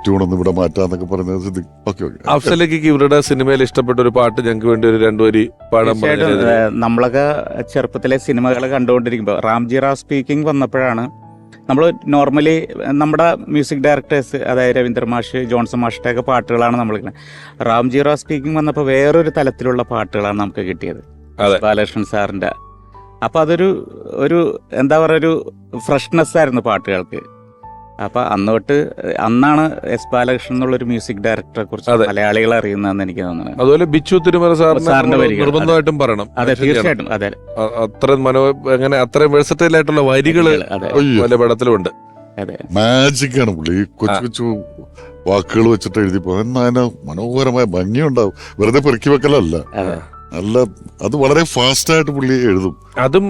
ട്യൂണൊന്നും ഇവിടെ മാറ്റാന്നൊക്കെ പറയുന്നത് സിദ്ദിഖ് ഓക്കെ. അഫ്സലേക്ക് ഇവരുടെ സിനിമയിൽ ഇഷ്ടപ്പെട്ട ഒരു പാട്ട് ഞങ്ങൾക്ക് വേണ്ടി ഒരു 2 വരി പാടാൻ പറഞ്ഞു. നമ്മളൊക്കെ ചെറുപ്പത്തിലെ സിനിമകൾ കണ്ടുകൊണ്ടിരിക്കുമ്പോൾ റാംജി റാവ് സ്പീക്കിംഗ് വന്നപ്പോഴാണ് നമ്മൾ നോർമലി നമ്മുടെ മ്യൂസിക് ഡയറക്ടേഴ്സ്, അതായത് രവീന്ദ്ര മാഷ്, ജോൺസൺ മാഷിൻ്റെ ഒക്കെ പാട്ടുകളാണ് നമ്മൾ റാംജി റാവ് സ്പീക്കിംഗ് വന്നപ്പോൾ വേറൊരു തലത്തിലുള്ള പാട്ടുകളാണ് നമുക്ക് കിട്ടിയത്, ബാലകൃഷ്ണൻ സാറിൻ്റെ. അപ്പോൾ ഒരു എന്താ പറയുക, ഒരു ഫ്രഷ്നെസ് ആയിരുന്നു പാട്ടുകൾക്ക്. അപ്പൊ അന്നാണ് എസ് ബാലകൃഷ്ണൻ എന്നുള്ളൊരു മ്യൂസിക് ഡയറക്ടറെ കുറിച്ച് മലയാളികൾ അറിയുന്നതെന്ന് എനിക്ക് തോന്നുന്നത്. അതുപോലെ ബിച്ചു തിരുമല സാറിന്റെ നിർബന്ധമായിട്ടും പറയണം. അതെ, തീർച്ചയായിട്ടും. അതെ, അത്രയും വെഴ്സറ്റൈൽ ആയിട്ടുള്ള വരികള് പല പടത്തിലുണ്ട്. മാജിക് ആണ് പുള്ളി. ഈ കൊച്ചു കൊച്ചു വാക്കുകൾ വെച്ചിട്ട് എഴുതി പോകുന്ന അതിന് മനോഹരമായ ഭംഗിയുണ്ടാവും. വെറുതെ പെറുക്കി വെക്കലല്ല, നല്ല അത് വളരെ ഫാസ്റ്റ് ആയിട്ട് പുള്ളി എഴുതും. അതും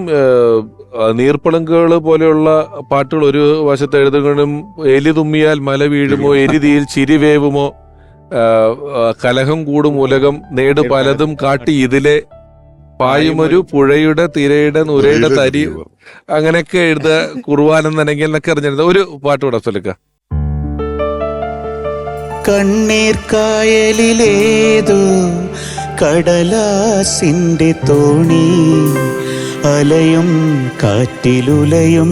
നീർപ്പളുങ്കുകൾ പോലെയുള്ള പാട്ടുകൾ ഒരു വശത്ത് എഴുതുകയും, എലി തുമ്മിയാൽ മല വീഴുമോ, എരിതിയിൽ ചിരിവേവുമോ, കലഹം കൂടും ഉലകം നേട് പലതും കാട്ടി ഇതിലെ പായുമൊരു പുഴയുടെ തിരയുടെ നുരയുടെ തരി, അങ്ങനെയൊക്കെ എഴുതുക. കുറുവാനം നനങ്ങിൽ എന്നൊക്കെ അറിഞ്ഞിരുന്നത് ഒരു പാട്ട് കൂടെ അഫ്സലക്ക. കണ്ണീർ കായലിലേതോ കടലാസിന്റെ തോണി, അലയും കാറ്റിലുലയും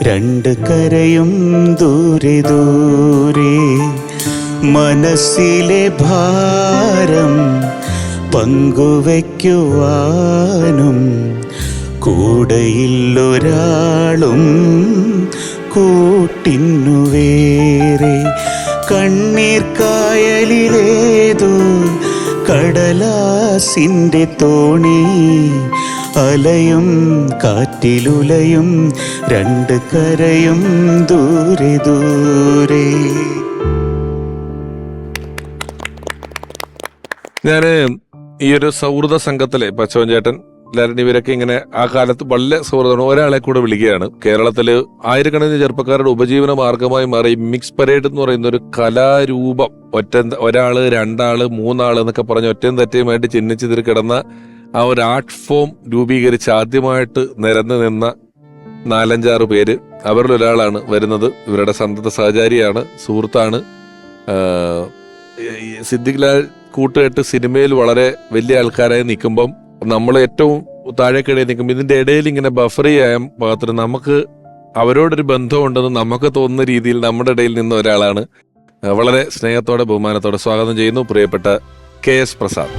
2 കരയും ദൂരെ ദൂരെ, മനസ്സിലെ ഭാരം പങ്കുവയ്ക്കുവാനും കൂടെയില്ലൊരാളും കൂട്ടിന്നു വേറെ. കണ്ണീർ കായലിലേതോ കടലാസിന്റെ തോണി, അലയും കാറ്റിലുലയും 2 കരയും ദൂരെ ദൂരെ. ഞാന് ഈ ഒരു സൗഹൃദ സംഘത്തിലെ പച്ചവൻ ചേട്ടൻ, ലാരൻ, ഇവരൊക്കെ ഇങ്ങനെ ആ കാലത്ത് വളരെ സൗഹൃദമാണ്. ഒരാളെ കൂടെ വിളിക്കുകയാണ്. കേരളത്തില് ആയിരക്കണക്കിന് ചെറുപ്പക്കാരുടെ ഉപജീവന മാർഗമായി മാറി മിക്സ് പരേഡ് എന്ന് പറയുന്ന ഒരു കലാരൂപം, ഒരാള് 2 ആള് 3 ആള് എന്നൊക്കെ പറഞ്ഞ് ഒറ്റയും തെറ്റയുമായിട്ട് ചിഹ്നിച്ചിതിൽ കിടന്ന ആ ഒരു ആർട്ട് ഫോം രൂപീകരിച്ച് ആദ്യമായിട്ട് നിരന്ന് നിന്ന 4-5-6 പേര്. അവരിൽ ഒരാളാണ് വരുന്നത്. ഇവരുടെ സന്തത സഹചാരിയാണ്, സുഹൃത്താണ്. സിദ്ദിഖ് ലാൽ കൂട്ടുകെട്ട് സിനിമയിൽ വളരെ വലിയ ആൾക്കാരായി നിൽക്കുമ്പം നമ്മൾ ഏറ്റവും താഴേക്കിടയിൽ നിൽക്കുമ്പോൾ ഇതിന്റെ ഇടയിൽ ഇങ്ങനെ ബഫർ ചെയ്യാൻ പാകത്തിന് നമുക്ക് അവരോടൊരു ബന്ധമുണ്ടെന്ന് നമുക്ക് തോന്നുന്ന രീതിയിൽ നമ്മുടെ ഇടയിൽ നിന്ന ഒരാളാണ്. വളരെ സ്നേഹത്തോടെ ബഹുമാനത്തോടെ സ്വാഗതം ചെയ്യുന്നു പ്രിയപ്പെട്ട KS പ്രസാദ്.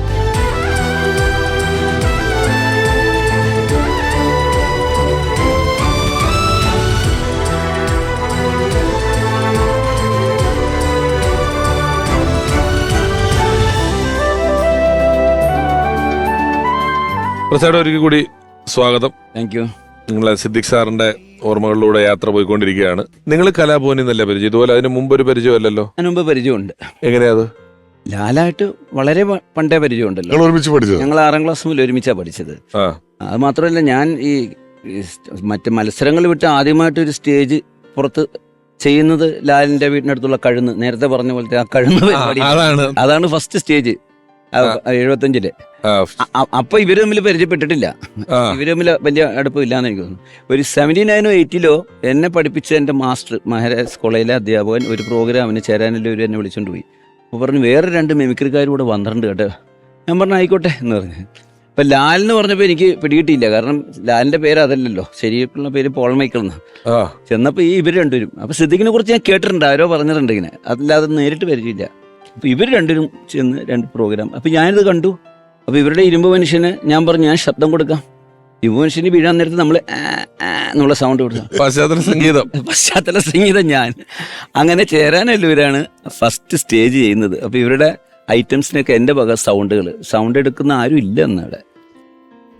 പ്രസാദ്, ഒരിക്കൽ കൂടി സ്വാഗതം. Thank you. നിങ്ങൾ സിദ്ദിഖ് സാറിന്റെ ഓർമ്മകളിലൂടെ യാത്ര പോയിക്കൊണ്ടിരിക്കുകയാണ്. നിങ്ങൾ കലാഭവനിൽ നിന്നല്ലേ പരിചയം? ഇതുപോലെ അതിന് മുമ്പ് ഒരു പരിചയമല്ലല്ലോ? അതിന് മുമ്പ് പരിചയമുണ്ട്. എങ്ങനെയാ അത്? ലാലായിട്ട് വളരെ പണ്ടേ പരിചയമുണ്ടല്ലോ. ഞങ്ങൾ 6ാം ക്ലാസ് മുതൽ ഒരുമിച്ചാണ് പഠിച്ചത്. അത് മാത്രമല്ല, ഞാൻ ഈ മറ്റ് മത്സരങ്ങൾ വിട്ട് ആദ്യമായിട്ടൊരു സ്റ്റേജ് പുറത്ത് ചെയ്യുന്നത് ലാലിന്റെ വീടിനടുത്തുള്ള കഴുന്ന്, നേരത്തെ പറഞ്ഞ പോലത്തെ ആ കഴുന്ന് പരിപാടി. അതാണ് ഫസ്റ്റ് സ്റ്റേജ് 75-ല്. അപ്പൊ ഇവര് തമ്മിൽ പരിചയപ്പെട്ടിട്ടില്ല, ഇവര് തമ്മിൽ വലിയ അടുപ്പമില്ലാന്ന് എനിക്ക് തോന്നുന്നു. ഒരു 79 80 എന്നെ പഠിപ്പിച്ച എന്റെ മാസ്റ്റർ മഹാരാജ് കോളേജിലെ അധ്യാപകൻ ഒരു പ്രോഗ്രാമിന് ചേരാനെല്ലാം ഒരു എന്നെ വിളിച്ചോണ്ട് പോയി. അപ്പോൾ പറഞ്ഞു വേറെ 2 മിമിക്രിക്കാരും കൂടെ വന്നിട്ടുണ്ട് കേട്ടോ. ഞാൻ പറഞ്ഞു ആയിക്കോട്ടെ എന്ന് പറഞ്ഞു. ഇപ്പൊ ലാലെന്ന് പറഞ്ഞപ്പോ എനിക്ക് പിടികിട്ടിയില്ല, കാരണം ലാലിന്റെ പേര് അതല്ലല്ലോ, ശരിയായിട്ടുള്ള പേര് പോൾ മൈക്കിൾ എന്നാ. ചെന്നപ്പോ ഇവര് രണ്ടുപേരും, അപ്പൊ സിദ്ദിഖിനെ കുറിച്ച് ഞാൻ കേട്ടിട്ടുണ്ട്, ആരോ പറഞ്ഞിട്ടുണ്ട് ഇങ്ങനെ, അതല്ലാതെ നേരിട്ട് പരിചയമില്ല. അപ്പൊ ഇവർ രണ്ടുപേരും ചെന്ന് 2 പ്രോഗ്രാം. അപ്പൊ ഞാനിത് കണ്ടു. അപ്പൊ ഇവരുടെ ഇരുമ്പ് മനുഷ്യന് ഞാൻ പറഞ്ഞു ഞാൻ ശബ്ദം കൊടുക്കാം. ഇരുമ്പ് മനുഷ്യന് വീഴാൻ നേരത്ത് നമ്മള് എന്നുള്ള സൗണ്ട് കൊടുത്തു, പശ്ചാത്തല സംഗീതം. ഞാൻ അങ്ങനെ ചേരാനെല്ലാവരാണ് ഫസ്റ്റ് സ്റ്റേജ് ചെയ്യുന്നത്. അപ്പൊ ഇവരുടെ ഐറ്റംസിനൊക്കെ എൻ്റെ വക സൗണ്ട് എടുക്കുന്ന ആരും ഇല്ല എന്നവിടെ.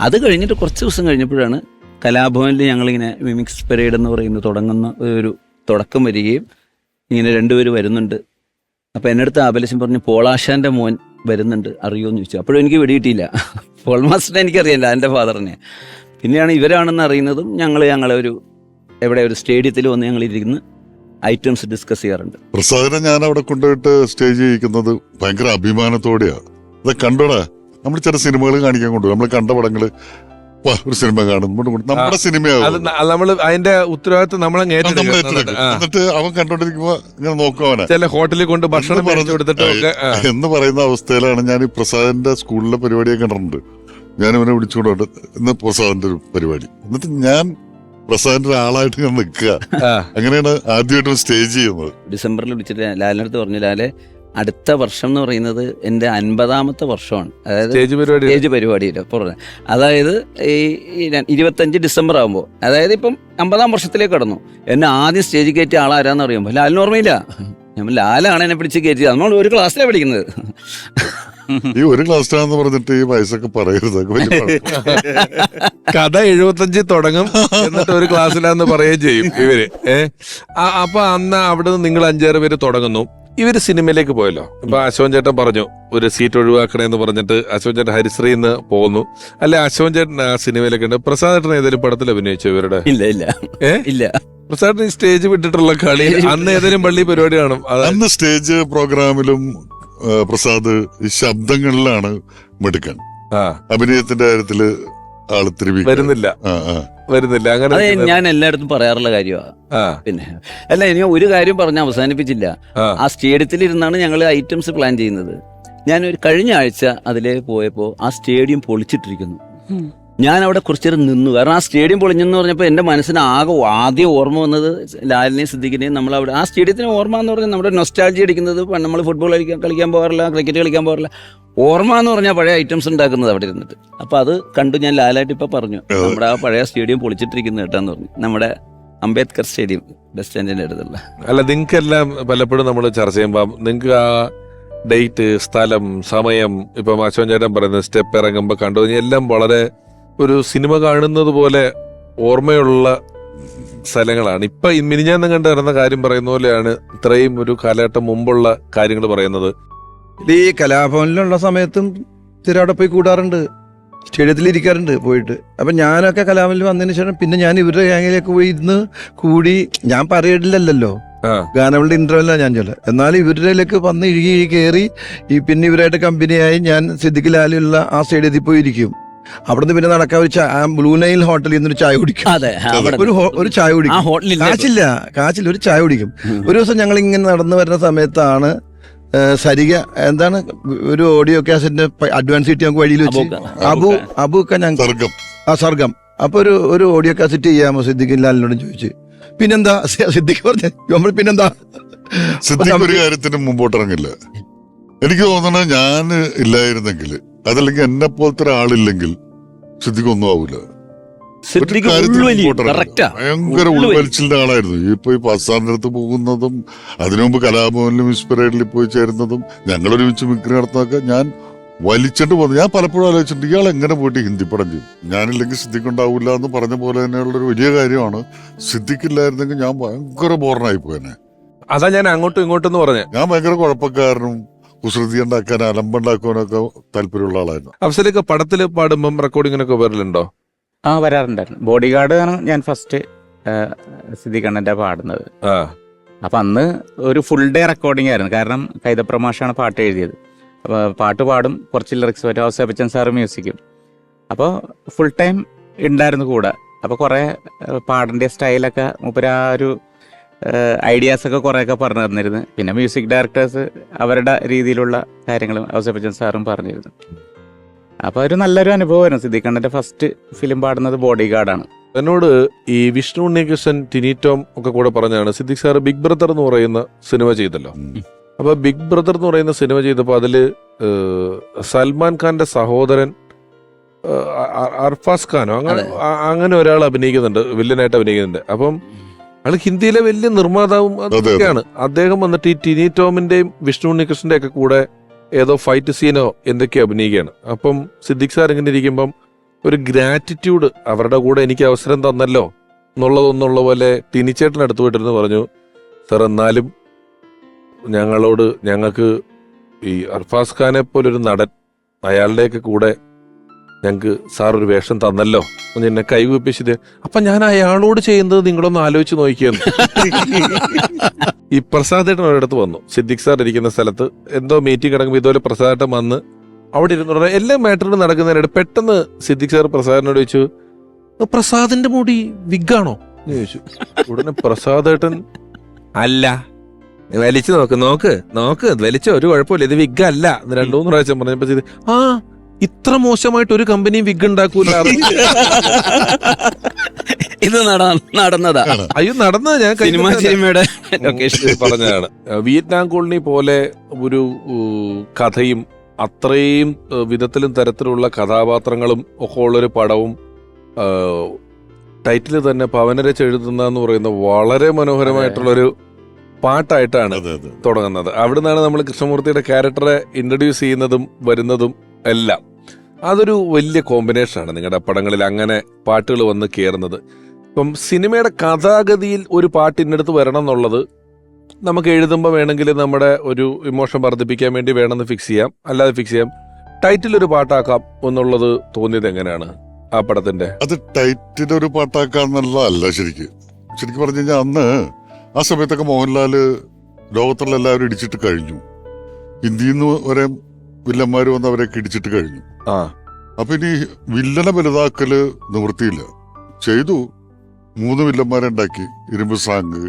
അത് കഴിഞ്ഞിട്ട് കുറച്ച് ദിവസം കഴിഞ്ഞപ്പോഴാണ് കലാഭവനിൽ ഞങ്ങളിങ്ങനെ മിമിക്സ് പരേഡ് എന്ന് പറയുന്നത് തുടങ്ങുന്ന ഒരു തുടക്കം വരികയും ഇങ്ങനെ 2 പേര് വരുന്നുണ്ട്. അപ്പോൾ എൻ്റെ അടുത്ത് ആബലശം പറഞ്ഞു പോളാശാൻ്റെ മോൻ വരുന്നുണ്ട്, അറിയുമെന്ന് ചോദിച്ചു. അപ്പോഴും എനിക്ക് വെടിയിട്ടില്ല. പോൾ മാസ്റ്ററിനെ എനിക്കറിയില്ല, എൻ്റെ ഫാദറിനെ. പിന്നെയാണ് ഇവരാണെന്ന് അറിയുന്നതും. ഞങ്ങളെ ഒരു സ്റ്റേഡിയത്തിൽ വന്ന് ഞങ്ങളിരുന്ന് ഐറ്റംസ് ഡിസ്കസ് ചെയ്യാറുണ്ട്. പ്രസാദിനെ ഞാൻ അവിടെ കൊണ്ടുപോയിട്ട് സ്റ്റേജ് ചെയ്യിക്കുന്നത് ഭയങ്കര അഭിമാനത്തോടെയാണ്. അത് കണ്ടോടാ, നമ്മൾ ചില സിനിമകൾ കാണിക്കാൻ കൊണ്ടുപോകും, നമ്മൾ കണ്ട പടങ്ങള് ഒരു സിനിമ കാണും, നമ്മുടെ സിനിമയാവും, നമ്മള് അതിന്റെ ഉത്തരവാദിത്വം നമ്മളെ എന്നിട്ട് അവൻ കണ്ടോണ്ടിരിക്കുമ്പോ ഇങ്ങനെ നോക്കും അവനെ, ചില ഹോട്ടലിൽ കൊണ്ട് ഭക്ഷണം പറഞ്ഞു കൊടുത്തിട്ടൊക്കെ എന്ന് പറയുന്ന അവസ്ഥയിലാണ് ഞാൻ ഈ പ്രസാദിന്റെ സ്കൂളിലെ പരിപാടിയൊക്കെ കണ്ടിട്ടുണ്ട്. ഞാൻ ഇവനെ വിളിച്ചുകൊണ്ട് ഇന്ന് പ്രസാദിന്റെ ഒരു പരിപാടി, എന്നിട്ട് ഞാൻ പ്രസാദിന്റെ ആളായിട്ട് ഞാൻ നിൽക്കുക. അങ്ങനെയാണ് ആദ്യമായിട്ട് സ്റ്റേജ് ചെയ്യുന്നത്. ഡിസംബറിൽ വിളിച്ചിട്ട് ലാലിനടുത്ത് പറഞ്ഞു, ലാലെ അടുത്ത വർഷം എന്ന് പറയുന്നത് എൻ്റെ 50ാമത്തെ വർഷമാണ്, അതായത് സ്റ്റേജ് പരിപാടിയില്ല പുറമെ. അതായത് ഈ 25 ഡിസംബർ ആകുമ്പോൾ, അതായത് ഇപ്പം 50ാം വർഷത്തിലേക്ക് കടന്നു. എന്നെ ആദ്യം സ്റ്റേജ് കയറ്റിയ ആളാരാന്ന് അറിയുമ്പോൾ ലാലിന് ഓർമ്മയില്ല. ഞാൻ ലാലാണ് എന്നെ പിടിച്ച് കയറ്റിയത്. നമ്മൾ ഒരു ക്ലാസ്സിലാണ് പഠിക്കുന്നത്. ഈ ഒരു ക്ലാസ്സിലാന്ന് പറഞ്ഞിട്ട് ഈ വയസ്സൊക്കെ പറയരുത്. കഥ 75 തുടങ്ങും, എന്നിട്ട് ഒരു ക്ലാസ്സിലാന്ന് പറയുകയും ചെയ്യും ഇവര്. അപ്പൊ അന്ന് അവിടെ നിന്ന് നിങ്ങൾ 5-6 പേര് തുടങ്ങുന്നു. ഇവര് സിനിമയിലേക്ക് പോയല്ലോ. ഇപ്പൊ അശോകൻ ചേട്ടൻ പറഞ്ഞു ഒരു സീറ്റ് ഒഴിവാക്കണേന്ന് പറഞ്ഞിട്ട് അശോകൻ ചേട്ടൻ ഹരിശ്രീന്ന് പോകുന്നു. അല്ലെ അശോകൻ ചേട്ടൻ ആ സിനിമയിലേക്ക് ഉണ്ട്. പ്രസാദ് ചേട്ടൻ ഏതെങ്കിലും പടത്തിൽ അഭിനയിച്ചു ഇവരുടെ? ഇല്ല. പ്രസാദ് ഈ സ്റ്റേജ് വിട്ടിട്ടുള്ള കളി അന്ന് ഏതെങ്കിലും പള്ളി പരിപാടി കാണും. അന്ന് സ്റ്റേജ് പ്രോഗ്രാമിലും പ്രസാദ് ഈ ശബ്ദങ്ങളിലാണ് മിടുക്കൻ. അഭിനയത്തിന്റെ കാര്യത്തില് ആള് തിരുവി വരുന്നില്ല. അങ്ങനെ ഞാൻ എല്ലായിടത്തും പറയാറുള്ള കാര്യമാണ്. പിന്നെ അല്ല, ഇനി ഒരു കാര്യം പറഞ്ഞ് അവസാനിപ്പിച്ചില്ല. ആ സ്റ്റേഡിയത്തിൽ ഇരുന്നാണ് ഞങ്ങൾ ഐറ്റംസ് പ്ലാൻ ചെയ്യുന്നത്. ഞാൻ ഒരു കഴിഞ്ഞ ആഴ്ച അതിലേ പോയപ്പോ ആ സ്റ്റേഡിയം പൊളിച്ചിട്ടിരിക്കുന്നു. ഞാൻ അവിടെ കുറച്ചേരം നിന്നു, കാരണം ആ സ്റ്റേഡിയം പൊളിഞ്ഞെന്ന് പറഞ്ഞപ്പോൾ എൻ്റെ മനസ്സിന് ആദ്യം ഓർമ്മ വന്നത് ലാലിനെയും സിദ്ദിഖിനെയും. നമ്മളവിടെ ആ സ്റ്റേഡിയത്തിന് ഓർമ്മ എന്ന് പറഞ്ഞാൽ നമ്മുടെ നൊസ്റ്റാൾജി അടിക്കുന്നത്, നമ്മൾ ഫുട്ബോൾ കളിക്കാൻ പോകാറില്ല, ക്രിക്കറ്റ് കളിക്കാൻ പോകാറില്ല. ഓർമ്മ എന്ന് പറഞ്ഞാൽ പഴയ ഐറ്റംസ് ഉണ്ടാക്കുന്നത് അവിടെ ഇരുന്നിട്ട്. അപ്പൊ അത് കണ്ടു ഞാൻ ലാലായിട്ട് ഇപ്പൊ പറഞ്ഞു, നമ്മുടെ ആ പഴയ സ്റ്റേഡിയം പൊളിച്ചിട്ടിരിക്കുന്നത് കേട്ടാന്ന് പറഞ്ഞു. നമ്മുടെ അംബേദ്കർ സ്റ്റേഡിയം ബസ് സ്റ്റാൻഡിന്റെ അടുത്തുള്ള. അല്ല, നിങ്ങൾക്കെല്ലാം പലപ്പോഴും നമ്മൾ ചർച്ച ചെയ്യുമ്പോൾ നിങ്ങൾക്ക് ആ ഡേറ്റ്, സ്ഥലം, സമയം, ഇപ്പൊ അശോകൻ ചേട്ടൻ പറയുന്നത് സ്റ്റെപ്പ് ഇറങ്ങുമ്പോൾ കണ്ടു എല്ലാം വളരെ ഒരു സിനിമ കാണുന്നത് പോലെ ഓർമ്മയുള്ള സ്ഥലങ്ങളാണ്. ഇപ്പൊ മിനിഞ്ഞാന്ന് കണ്ടിരുന്ന കാര്യം പറയുന്ന പോലെയാണ് ഇത്രയും ഒരു കാലഘട്ടം മുമ്പുള്ള കാര്യങ്ങൾ പറയുന്നത്. ഈ കലാഭവനിലുള്ള സമയത്തും അവിടെ പോയി കൂടാറുണ്ട്, സ്റ്റേഡിയത്തിൽ ഇരിക്കാറുണ്ട് പോയിട്ട്. അപ്പം ഞാനൊക്കെ കലാഭവനിൽ വന്നതിന് ശേഷം പിന്നെ ഞാൻ ഇവരുടെ ഗ്യാങ്ങിലേക്ക് പോയി ഇരുന്ന് കൂടി. ഞാൻ പറയില്ലല്ലോ, ഗാനങ്ങളുടെ ഇന്റർവെല്ലാണ് ഞാൻ ചൊല്ല. എന്നാലും ഇവരിലേക്ക് വന്ന് ഇഴുകി കയറി പിന്നെ ഇവരായിട്ട് കമ്പനിയായി ഞാൻ സിദ്ദിഖ് ലാലുള്ള ആ സ്റ്റേഡിയത്തിൽ പോയി ഇരിക്കും. അവിടുന്ന് പിന്നെ നടക്കാൻ ബ്ലൂ നൈൽ ഹോട്ടലിൽ നിന്നൊരു ചായ കുടിക്കും. ഒരു ചായ കുടിക്കും, കാച്ചില്ല ഒരു ചായ കുടിക്കും. ഒരു ദിവസം ഞങ്ങൾ ഇങ്ങനെ നടന്നു വരുന്ന സമയത്താണ് സരിക എന്താണ് ഒരു ഓഡിയോ കാസറ്റിന്റെ അഡ്വാൻസ് കിട്ടി നമുക്ക് വഴിയിൽ വെച്ച് അബുക്ക ഞങ്ങൾ സർഗം. അപ്പൊ ഒരു ഓഡിയോ കാസറ്റ് ചെയ്യാമോ സിദ്ദിഖ് ലാലിനോട് ചോദിച്ചു. പിന്നെന്താ സിദ്ദിഖ് പറഞ്ഞു, നമ്മൾ പിന്നെന്താ. സിദ്ദിഖ് ഒരു കാര്യത്തിന് മുമ്പോട്ടിറങ്ങില്ല. എനിക്ക് തോന്നണ ഞാൻ ഇല്ലായിരുന്നെങ്കിൽ, അതല്ലെങ്കിൽ എന്നെ പോലത്തെ ഒരാളില്ലെങ്കിൽ സിദ്ദിഖ് ഒന്നും ആവൂല. ഭയങ്കര ഉൾവലിച്ചിന്റെ ആളായിരുന്നു. ഇപ്പൊ ഈ പാകിസ്ഥാന്റെ അടുത്ത് പോകുന്നതും അതിനു മുമ്പ് കലാഭവനിലും ഇൻസ്പിറേഡിൽ പോയി ചേരുന്നതും ഞങ്ങളൊരുമിച്ച് മിക്രി നടത്തുന്നതൊക്കെ ഞാൻ വലിച്ചിട്ട് പോകുന്നു. ഞാൻ പലപ്പോഴും ആലോചിച്ചിട്ടുണ്ട് ഇയാൾ എങ്ങനെ പോയിട്ട് ഹിന്ദി പടം ചെയ്യും. ഞാനില്ലെങ്കിൽ സിദ്ദിഖ് ഉണ്ടാവില്ല എന്ന് പറഞ്ഞ പോലെ തന്നെയുള്ളൊരു വലിയ കാര്യമാണ്. സിദ്ദിഖ് ഇല്ലായിരുന്നെങ്കിൽ ഞാൻ ഭയങ്കര ബോറനായി പോയനെ. അതാ ഞാൻ അങ്ങോട്ടും ഇങ്ങോട്ടും പറഞ്ഞേ. ഞാൻ ഭയങ്കര കുഴപ്പക്കാരനും കുസൃതി ഉണ്ടാക്കാൻ അലമ്പുണ്ടാക്കാനൊക്കെ താല്പര്യമുള്ള ആളായിരുന്നു. അവസരമൊക്കെ പടത്തിൽ പാടുമ്പം റെക്കോർഡിങ്ങിനൊക്കെ വരലുണ്ടോ? വരാറുണ്ടായിരുന്നു. ബോഡി ഗാർഡ് ആണ് ഞാൻ ഫസ്റ്റ് സിദ്ദിഖ് അണ്ണന്റെ പാടുന്നത്. അപ്പം അന്ന് ഒരു ഫുൾ ഡേ റെക്കോർഡിംഗ് ആയിരുന്നു. കാരണം കൈതപ്രമാഷാണ് പാട്ട് എഴുതിയത്. അപ്പോൾ പാട്ട് പാടും, കുറച്ച് ലിറിക്സ് പറ്റും, ഔസേപ്പച്ചൻ സാറ് മ്യൂസിക്കും. അപ്പോൾ ഫുൾ ടൈം ഉണ്ടായിരുന്നു കൂടെ. അപ്പോൾ കുറേ പാടിൻ്റെ സ്റ്റൈലൊക്കെ മൂപ്പര് ആ ഒരു ഐഡിയാസൊക്കെ കുറേയൊക്കെ പറഞ്ഞു തന്നിരുന്നു. പിന്നെ മ്യൂസിക് ഡയറക്ടേഴ്സ് അവരുടെ രീതിയിലുള്ള കാര്യങ്ങളും ഔസേപ്പച്ചൻ സാറും പറഞ്ഞിരുന്നു. അപ്പോൾ ഒരു നല്ലൊരു അനുഭവമായിരുന്നു. സിദ്ദിഖണ്ണൻ്റെ ഫസ്റ്റ് ഫിലിം പാടുന്നത് ബോഡി ഗാർഡാണ്. എന്നോട് ഈ വിഷ്ണു ഉണ്ണികൃഷ്ണൻ, ടിനി ടോം ഒക്കെ കൂടെ പറഞ്ഞാണ് സിദ്ദിഖ് സാർ ബിഗ് ബ്രദർ എന്ന് പറയുന്ന സിനിമ ചെയ്തല്ലോ. അപ്പൊ ബിഗ് ബ്രദർ എന്ന് പറയുന്ന സിനിമ ചെയ്തപ്പോൾ അതില് സൽമാൻ ഖാന്റെ സഹോദരൻ അർഫാസ് ഖാനോ അങ്ങനെ ഒരാൾ അഭിനയിക്കുന്നുണ്ട്, വില്ലനായിട്ട് അഭിനയിക്കുന്നുണ്ട്. അപ്പം അയാൾ ഹിന്ദിയിലെ വലിയ നിർമ്മാതാവും അതൊക്കെയാണ്. അദ്ദേഹം വന്നിട്ട് ഈ ടിനി ടോമിന്റെയും വിഷ്ണു ഉണ്ണികൃഷ്ണന്റെ ഒക്കെ കൂടെ ഏതോ ഫൈറ്റ് സീനോ എന്തൊക്കെയോ അഭിനയിക്കുകയാണ്. അപ്പം സിദ്ദിഖ് സാർ ഇങ്ങനെ ഇരിക്കുമ്പം ഒരു ഗ്രാറ്റിറ്റ്യൂഡ്, അവരുടെ കൂടെ എനിക്ക് അവസരം തന്നല്ലോ എന്നുള്ളതൊന്നുള്ള പോലെ ടിനിച്ചേട്ടൻ അടുത്ത് പോയിട്ടിരുന്ന് പറഞ്ഞു, സാർ എന്നാലും ഞങ്ങൾക്ക് ഈ അർഫാസ് ഖാനെ പോലൊരു നടൻ, അയാളുടെയൊക്കെ കൂടെ ഞങ്ങൾക്ക് സാർ ഒരു വേഷം തന്നല്ലോ എന്ന് എന്നെ കൈകൂപ്പിച്ചത്. അപ്പൊ ഞാൻ അയാളോട് ചെയ്യുന്നത് നിങ്ങളൊന്ന് ആലോചിച്ച് നോക്കിയെന്ന്. ഈ പ്രസാദേട്ടൻ ഒരിടത്ത് വന്നു, സിദ്ദിഖ് സാർ ഇരിക്കുന്ന സ്ഥലത്ത് എന്തോ മീറ്റിംഗ് കിടക്കുമ്പോൾ ഇതുപോലെ പ്രസാദേട്ടൻ വന്ന് അവിടെ ഇരുന്ന് എല്ലാ മാറ്ററിനും നടക്കുന്നതിനിടെ പെട്ടെന്ന് സിദ്ദിഖ് സാർ പ്രസാദിനോട് ചോദിച്ചു, പ്രസാദിന്റെ മുടി വിഗാണോ എന്ന് ചോദിച്ചു. ഉടനെ പ്രസാദേട്ടൻ അല്ല, വലിച്ചു നോക്ക് വലിച്ചോ, ഒരു കുഴപ്പമില്ല, ഇത് വിഗ് അല്ല എന്ന് 2-3 പ്രാവശ്യം പറഞ്ഞപ്പോ ആ ഇത്ര മോശമായിട്ട് ഒരു കമ്പനിയും വിഗ് ഉണ്ടാക്കൂല. ഇത് നടന്നതാ. അയ്യോ നടന്നത് ഞാൻ സിനിമയുടെ പറഞ്ഞതാണ്. വിയറ്റ്നാം കോളനി പോലെ ഒരു കഥയും അത്രയും വിധത്തിലും തരത്തിലുള്ള കഥാപാത്രങ്ങളും ഒക്കെ ഉള്ളൊരു പടവും ടൈറ്റിൽ തന്നെ പവനരച്ച് എഴുതുന്ന എന്ന് പറയുന്ന വളരെ മനോഹരമായിട്ടുള്ളൊരു പാട്ടായിട്ടാണ് തുടങ്ങുന്നത്. അവിടെ നിന്നാണ് നമ്മൾ കൃഷ്ണമൂർത്തിയുടെ ക്യാരക്ടറെ ഇൻട്രൊഡ്യൂസ് ചെയ്യുന്നതും വരുന്നതും എല്ലാം. അതൊരു വലിയ കോമ്പിനേഷനാണ് നിങ്ങളുടെ പടങ്ങളിൽ അങ്ങനെ പാട്ടുകൾ വന്ന് കയറുന്നത്. ഇപ്പം സിനിമയുടെ കഥാഗതിയിൽ ഒരു പാട്ട് ഇന്നടുത്ത് വരണം എന്നുള്ളത് നമുക്ക് എഴുതുമ്പോൾ വേണമെങ്കിൽ നമ്മുടെ ഒരു ഇമോഷൻ വർദ്ധിപ്പിക്കാൻ വേണ്ടി വേണമെന്ന് ഫിക്സ് ചെയ്യാം, അല്ലാതെ ഫിക്സ് ചെയ്യാം. ടൈറ്റിൽ ഒരു പാട്ടാക്കാം എന്നുള്ളത് തോന്നിയത് എങ്ങനെയാണ് ആ പടത്തിന്റെ? അത് ടൈറ്റിൽ ഒരു പാട്ടാക്കാന്നുള്ളതല്ല. ശരിക്കും പറഞ്ഞു കഴിഞ്ഞാൽ അന്ന് ആ സമയത്തൊക്കെ മോഹൻലാല് ലോകത്തുള്ള എല്ലാവരും ഇടിച്ചിട്ട് കഴിഞ്ഞു. ഹിന്ദിയിൽ നിന്ന് വരെ വില്ലന്മാര് വന്ന് അവരെയൊക്കെ ഇടിച്ചിട്ട് കഴിഞ്ഞു. അപ്പൊ ഇനി വില്ലനെ വലുതാക്കല് നിവൃത്തിയില്ല. ചെയ്തു, 3 വില്ലന്മാരെ ഉണ്ടാക്കി, ഇരുമ്പ് സാങ്,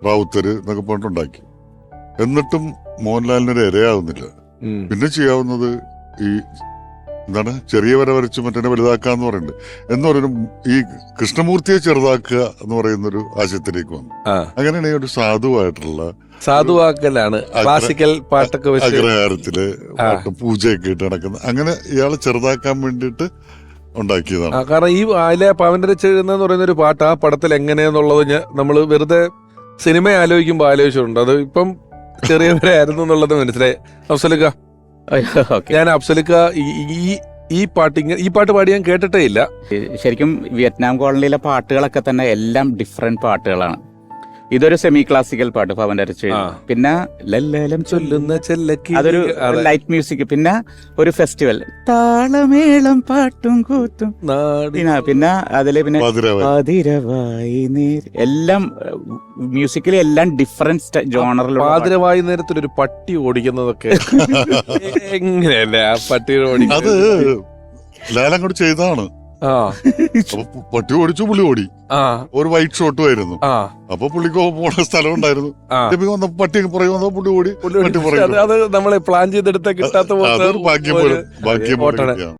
റാവുത്തര് എന്നൊക്കെ പറഞ്ഞിട്ടുണ്ടാക്കി. എന്നിട്ടും മോഹൻലാലിനൊരു ഇരയാവുന്നില്ല. പിന്നെ ചെയ്യാവുന്നത് ഈ എന്താണ്, ചെറിയ വര വരച്ച് മറ്റേ വലുതാക്കാന്ന് പറയുന്നുണ്ട്. എന്ന് പറയുന്നത് ഈ കൃഷ്ണമൂർത്തിയെ ചെറുതാക്കുക എന്ന് പറയുന്നൊരു ആശയത്തിലേക്ക് വന്നു. അങ്ങനെയാണ് ഈ ഒരു സാധുവാക്കലാണ് ക്ലാസിക്കൽ പാട്ടൊക്കെ അഗ്രഹാരത്തില് പൂജയൊക്കെ ഇട്ട് നടക്കുന്നത്. അങ്ങനെ ഇയാളെ ചെറുതാക്കാൻ വേണ്ടിയിട്ട് ഉണ്ടാക്കിയതാണ്. കാരണം ഈ അതിലെ പവനരച്ച് എഴുതുന്ന പറയുന്ന ഒരു പാട്ട് ആ പടത്തിൽ എങ്ങനെയാന്നുള്ളത് നമ്മൾ വെറുതെ സിനിമ ആലോചിക്കുമ്പോൾ ആലോചിച്ചിട്ടുണ്ട്. അത് ഇപ്പം ചെറിയവരായിരുന്നു എന്നുള്ളത് മനസ്സിലായി. അഫ്സലിക്ക, ഞാൻ അഫ്സലിക്ക ഈ പാട്ട് പാടി ഞാൻ കേട്ടിട്ടേ ഇല്ല. ശരിക്കും വിയറ്റ്നാം കോളനിയിലെ പാട്ടുകളൊക്കെ തന്നെ എല്ലാം ഡിഫറെന്റ് പാട്ടുകളാണ്. ഇതൊരു സെമി ക്ലാസിക്കൽ പാട്ട് പവനരച്ച്, പിന്നെ ലല്ലലം ചൊല്ലുന്ന ചെല്ലക്കി, അതൊരു ലൈറ്റ് മ്യൂസിക്, പിന്നെ ഒരു ഫെസ്റ്റിവൽ താളമേളം പാട്ടും കൂത്തും, പിന്നെ അതില് പിന്നെ പാതിരവായി എല്ലാം മ്യൂസിക്കലി എല്ലാം ഡിഫറെന്റ് ജോണറിൽ. പാതിരവായി നേരത്തിലൊരു പട്ടി ഓടിക്കുന്നതൊക്കെ എങ്ങനെയല്ലേ ആ പട്ടിയുടെ ഓടിക്കുന്നത്? ലാലം കൂടി ചെയ്താണ്. പട്ടി ഓടിച്ചു, പുള്ളി ഓടി. ഒരു വൈറ്റ് ഷോട്ടും ആയിരുന്നു. അപ്പൊ പുള്ളിക്ക് പോണ സ്ഥലം ഉണ്ടായിരുന്നു. പട്ടി പുറകെ വന്നപ്പോ പുള്ളി ഓടി. അത് നമ്മളെ പ്ലാൻ ചെയ്തെടുത്ത കിട്ടാത്ത ഭാഗ്യം